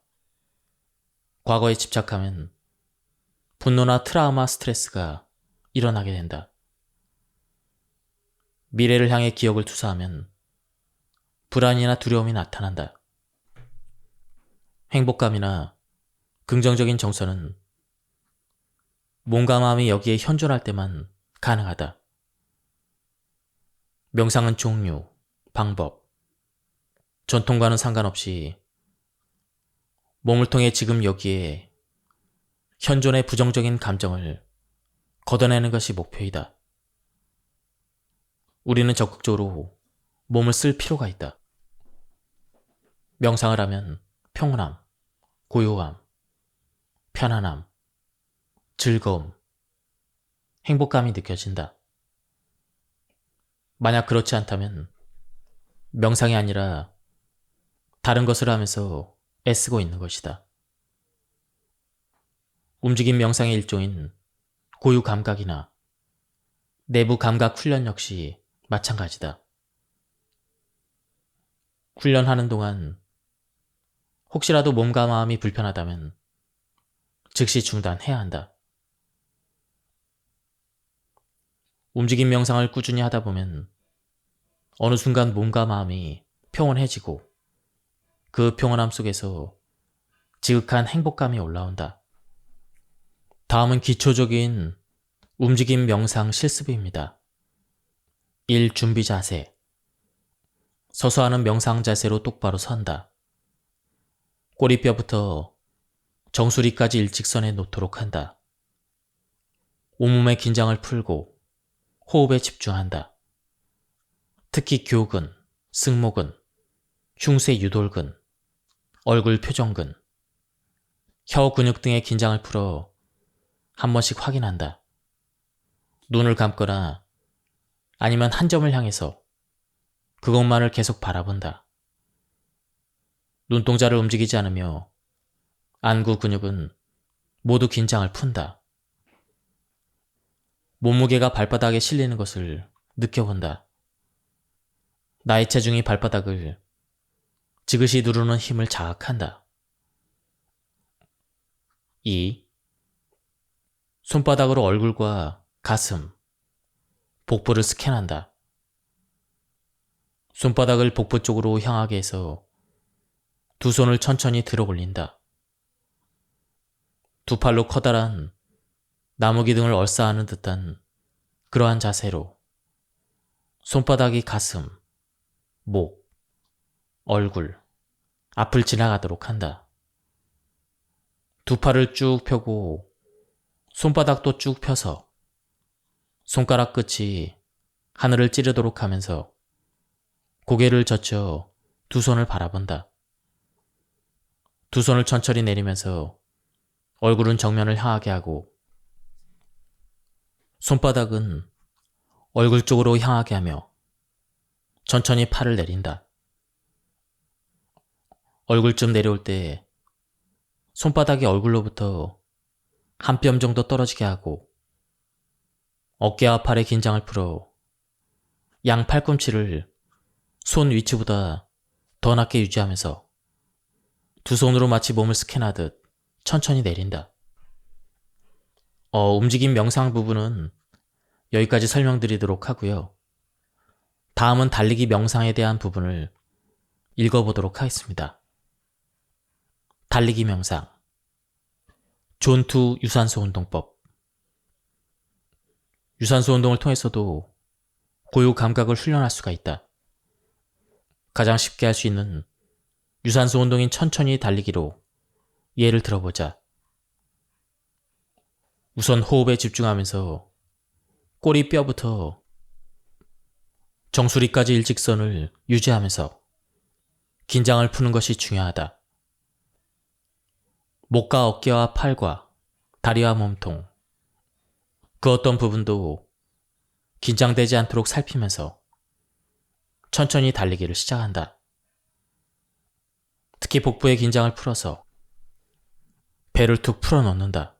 과거에 집착하면 분노나 트라우마, 스트레스가 일어나게 된다. 미래를 향해 기억을 투사하면 불안이나 두려움이 나타난다. 행복감이나 긍정적인 정서는 몸과 마음이 여기에 현존할 때만 가능하다. 명상은 종류, 방법, 전통과는 상관없이 몸을 통해 지금 여기에 현존의 부정적인 감정을 걷어내는 것이 목표이다. 우리는 적극적으로 몸을 쓸 필요가 있다. 명상을 하면 평온함, 고요함, 편안함, 즐거움, 행복감이 느껴진다. 만약 그렇지 않다면 명상이 아니라 다른 것을 하면서 애쓰고 있는 것이다. 움직임 명상의 일종인 고유 감각이나 내부 감각 훈련 역시 마찬가지다. 훈련하는 동안 혹시라도 몸과 마음이 불편하다면 즉시 중단해야 한다. 움직임 명상을 꾸준히 하다 보면 어느 순간 몸과 마음이 평온해지고 그 평온함 속에서 지극한 행복감이 올라온다. 다음은 기초적인 움직임 명상 실습입니다. 1. 준비 자세. 서서 하는 명상 자세로 똑바로 선다. 꼬리뼈부터 정수리까지 일직선에 놓도록 한다. 온몸의 긴장을 풀고 호흡에 집중한다. 특히 교근, 승모근, 흉쇄 유돌근, 얼굴 표정근, 혀 근육 등의 긴장을 풀어 한 번씩 확인한다. 눈을 감거나 아니면 한 점을 향해서 그것만을 계속 바라본다. 눈동자를 움직이지 않으며 안구 근육은 모두 긴장을 푼다. 몸무게가 발바닥에 실리는 것을 느껴본다. 나의 체중이 발바닥을 지그시 누르는 힘을 자각한다. 2. 손바닥으로 얼굴과 가슴, 복부를 스캔한다. 손바닥을 복부 쪽으로 향하게 해서 두 손을 천천히 들어 올린다. 두 팔로 커다란 나무 기둥을 얼싸하는 듯한 그러한 자세로 손바닥이 가슴, 목, 얼굴, 앞을 지나가도록 한다. 두 팔을 쭉 펴고 손바닥도 쭉 펴서 손가락 끝이 하늘을 찌르도록 하면서 고개를 젖혀 두 손을 바라본다. 두 손을 천천히 내리면서 얼굴은 정면을 향하게 하고 손바닥은 얼굴 쪽으로 향하게 하며 천천히 팔을 내린다. 얼굴쯤 내려올 때 손바닥이 얼굴로부터 한 뼘 정도 떨어지게 하고 어깨와 팔의 긴장을 풀어 양 팔꿈치를 손 위치보다 더 낮게 유지하면서 두 손으로 마치 몸을 스캔하듯 천천히 내린다. 움직임 명상 부분은 여기까지 설명드리도록 하고요. 다음은 달리기 명상에 대한 부분을 읽어보도록 하겠습니다. 달리기 명상 존2 유산소 운동법. 유산소 운동을 통해서도 고유 감각을 훈련할 수가 있다. 가장 쉽게 할 수 있는 유산소 운동인 천천히 달리기로 예를 들어보자. 우선 호흡에 집중하면서 꼬리뼈부터 정수리까지 일직선을 유지하면서 긴장을 푸는 것이 중요하다. 목과 어깨와 팔과 다리와 몸통, 그 어떤 부분도 긴장되지 않도록 살피면서 천천히 달리기를 시작한다. 특히 복부의 긴장을 풀어서 배를 툭 풀어놓는다.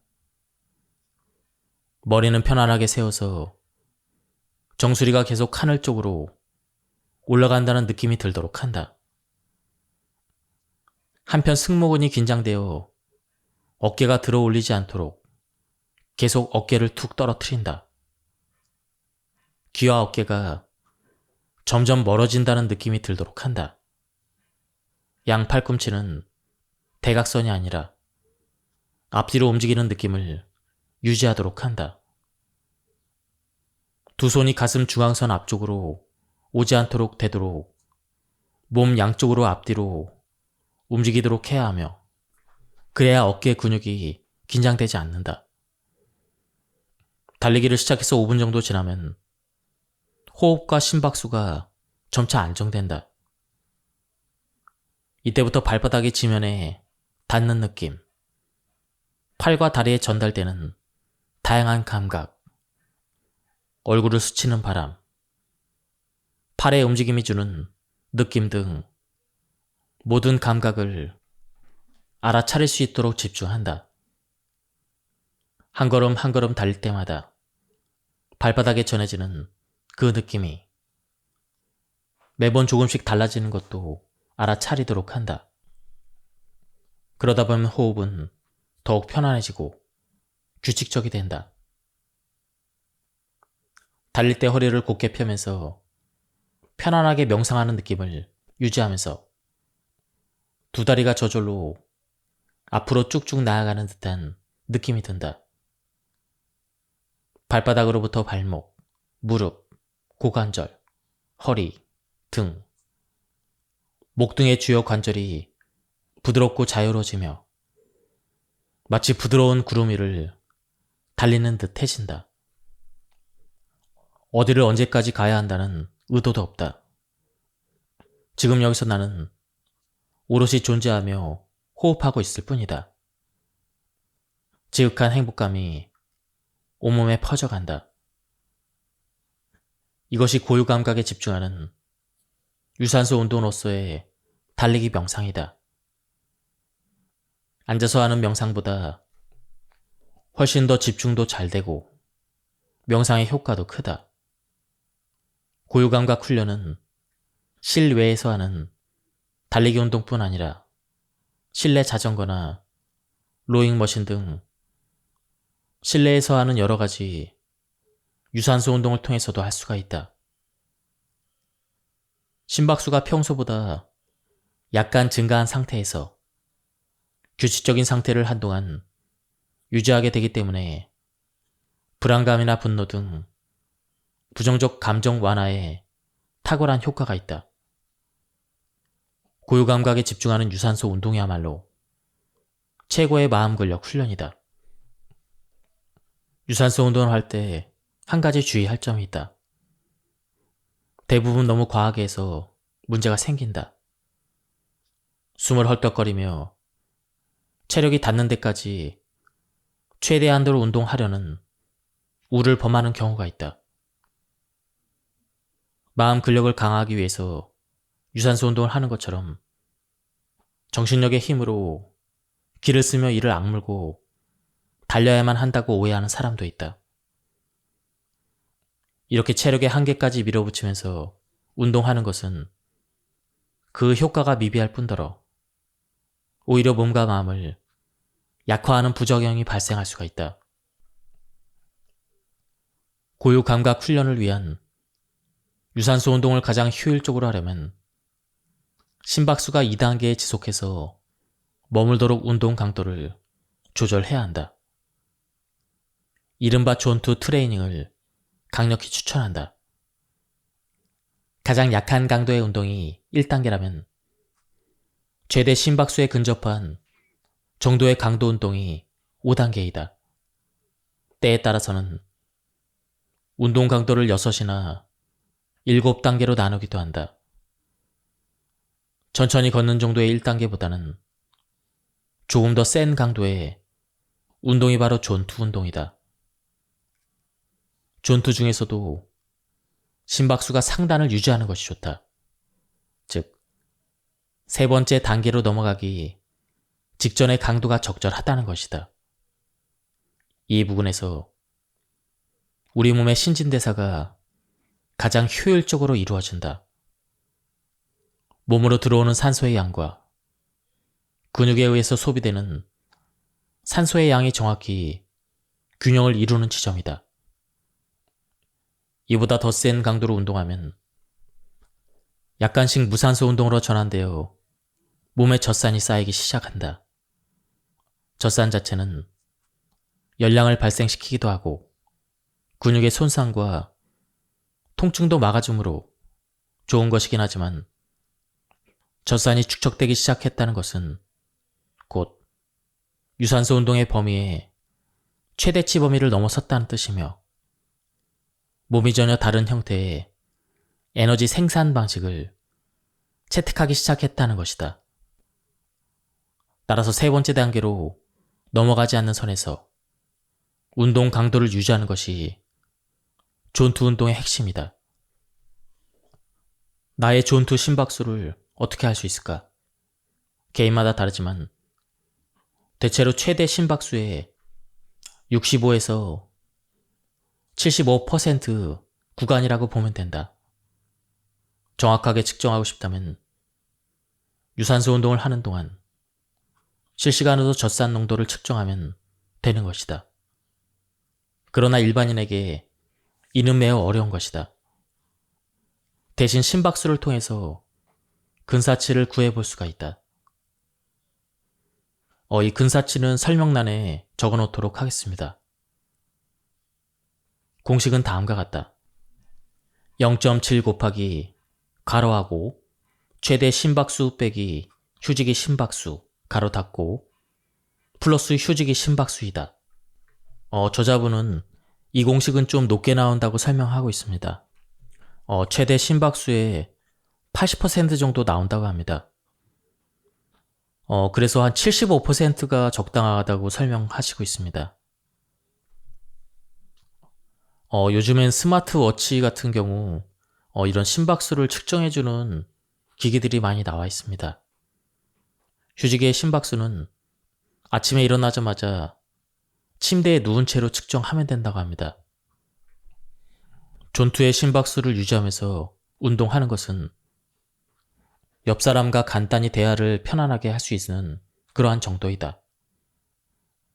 머리는 편안하게 세워서 정수리가 계속 하늘 쪽으로 올라간다는 느낌이 들도록 한다. 한편 승모근이 긴장되어 어깨가 들어 올리지 않도록 계속 어깨를 툭 떨어뜨린다. 귀와 어깨가 점점 멀어진다는 느낌이 들도록 한다. 양 팔꿈치는 대각선이 아니라 앞뒤로 움직이는 느낌을 유지하도록 한다. 두 손이 가슴 중앙선 앞쪽으로 오지 않도록 되도록 몸 양쪽으로 앞뒤로 움직이도록 해야 하며 그래야 어깨 근육이 긴장되지 않는다. 달리기를 시작해서 5분 정도 지나면 호흡과 심박수가 점차 안정된다. 이때부터 발바닥이 지면에 닿는 느낌, 팔과 다리에 전달되는 다양한 감각, 얼굴을 스치는 바람, 팔의 움직임이 주는 느낌 등 모든 감각을 알아차릴 수 있도록 집중한다. 한 걸음 한 걸음 달릴 때마다 발바닥에 전해지는 그 느낌이 매번 조금씩 달라지는 것도 알아차리도록 한다. 그러다 보면 호흡은 더욱 편안해지고 규칙적이 된다. 달릴 때 허리를 곧게 펴면서 편안하게 명상하는 느낌을 유지하면서 두 다리가 저절로 앞으로 쭉쭉 나아가는 듯한 느낌이 든다. 발바닥으로부터 발목, 무릎, 고관절, 허리, 등, 목 등의 주요 관절이 부드럽고 자유로워지며 마치 부드러운 구름 위를 달리는 듯 해진다. 어디를 언제까지 가야 한다는 의도도 없다. 지금 여기서 나는 오롯이 존재하며 호흡하고 있을 뿐이다. 지극한 행복감이 온몸에 퍼져간다. 이것이 고유 감각에 집중하는 유산소 운동으로서의 달리기 명상이다. 앉아서 하는 명상보다 훨씬 더 집중도 잘 되고 명상의 효과도 크다. 고유 감각 훈련은 실외에서 하는 달리기 운동뿐 아니라 실내 자전거나 로잉머신 등 실내에서 하는 여러 가지 유산소 운동을 통해서도 할 수가 있다. 심박수가 평소보다 약간 증가한 상태에서 규칙적인 상태를 한동안 유지하게 되기 때문에 불안감이나 분노 등 부정적 감정 완화에 탁월한 효과가 있다. 고유 감각에 집중하는 유산소 운동이야말로 최고의 마음 근력 훈련이다. 유산소 운동을 할 때 한 가지 주의할 점이 있다. 대부분 너무 과하게 해서 문제가 생긴다. 숨을 헐떡거리며 체력이 닿는 데까지 최대한도로 운동하려는 우를 범하는 경우가 있다. 마음 근력을 강화하기 위해서 유산소 운동을 하는 것처럼 정신력의 힘으로 기를 쓰며 이를 악물고 달려야만 한다고 오해하는 사람도 있다. 이렇게 체력의 한계까지 밀어붙이면서 운동하는 것은 그 효과가 미비할 뿐더러 오히려 몸과 마음을 약화하는 부작용이 발생할 수가 있다. 고유 감각 훈련을 위한 유산소 운동을 가장 효율적으로 하려면 심박수가 2단계에 지속해서 머물도록 운동 강도를 조절해야 한다. 이른바 존2 트레이닝을 강력히 추천한다. 가장 약한 강도의 운동이 1단계라면 최대 심박수에 근접한 정도의 강도 운동이 5단계이다. 때에 따라서는 운동 강도를 6이나 7단계로 나누기도 한다. 천천히 걷는 정도의 1단계보다는 조금 더 센 강도의 운동이 바로 존2 운동이다. 존2 중에서도 심박수가 상단을 유지하는 것이 좋다. 즉, 세 번째 단계로 넘어가기 직전의 강도가 적절하다는 것이다. 이 부분에서 우리 몸의 신진대사가 가장 효율적으로 이루어진다. 몸으로 들어오는 산소의 양과 근육에 의해서 소비되는 산소의 양이 정확히 균형을 이루는 지점이다. 이보다 더 센 강도로 운동하면 약간씩 무산소 운동으로 전환되어 몸에 젖산이 쌓이기 시작한다. 젖산 자체는 열량을 발생시키기도 하고 근육의 손상과 통증도 막아주므로 좋은 것이긴 하지만 젖산이 축적되기 시작했다는 것은 곧 유산소 운동의 범위에 최대치 범위를 넘어섰다는 뜻이며 몸이 전혀 다른 형태의 에너지 생산 방식을 채택하기 시작했다는 것이다. 따라서 세 번째 단계로 넘어가지 않는 선에서 운동 강도를 유지하는 것이 존2 운동의 핵심이다. 나의 존2 심박수를 어떻게 할 수 있을까? 개인마다 다르지만 대체로 최대 심박수의 65에서 75% 구간이라고 보면 된다. 정확하게 측정하고 싶다면 유산소 운동을 하는 동안 실시간으로 젖산 농도를 측정하면 되는 것이다. 그러나 일반인에게 이는 매우 어려운 것이다. 대신 심박수를 통해서 근사치를 구해볼 수가 있다. 이 근사치는 설명란에 적어놓도록 하겠습니다. 공식은 다음과 같다. 0.7 곱하기 가로하고 최대 심박수 빼기 휴지기 심박수 가로 닫고 플러스 휴지기 심박수이다. 저자분은 이 공식은 좀 높게 나온다고 설명하고 있습니다. 최대 심박수의 80% 정도 나온다고 합니다. 그래서 한 75%가 적당하다고 설명하시고 있습니다. 요즘엔 스마트워치 같은 경우 이런 심박수를 측정해주는 기기들이 많이 나와 있습니다. 휴지기의 심박수는 아침에 일어나자마자 침대에 누운 채로 측정하면 된다고 합니다. 존투의 심박수를 유지하면서 운동하는 것은 옆 사람과 간단히 대화를 편안하게 할 수 있는 그러한 정도이다.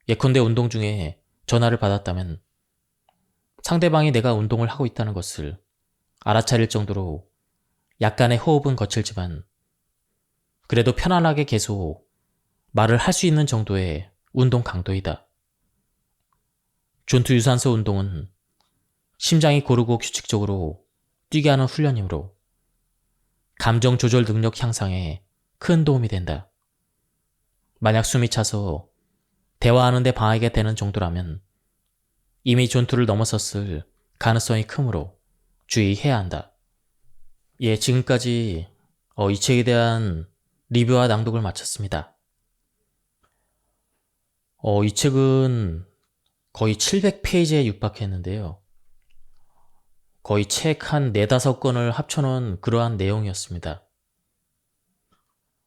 예컨대 운동 중에 전화를 받았다면 상대방이 내가 운동을 하고 있다는 것을 알아차릴 정도로 약간의 호흡은 거칠지만 그래도 편안하게 계속 말을 할 수 있는 정도의 운동 강도이다. 존투 유산소 운동은 심장이 고르고 규칙적으로 뛰게 하는 훈련이므로 감정 조절 능력 향상에 큰 도움이 된다. 만약 숨이 차서 대화하는 데 방해가 되는 정도라면 이미 존투를 넘어섰을 가능성이 크므로 주의해야 한다. 예, 지금까지 이 책에 대한 리뷰와 낭독을 마쳤습니다. 이 책은 거의 700페이지에 육박했는데요. 거의 책 한 4, 5권을 합쳐놓은 그러한 내용이었습니다.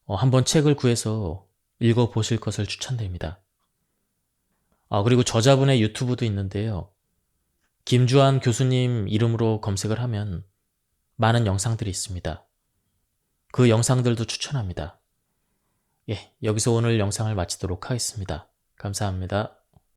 한번 책을 구해서 읽어보실 것을 추천드립니다. 그리고 저자분의 유튜브도 있는데요. 김주한 교수님 이름으로 검색을 하면 많은 영상들이 있습니다. 그 영상들도 추천합니다. 예, 여기서 오늘 영상을 마치도록 하겠습니다. 감사합니다.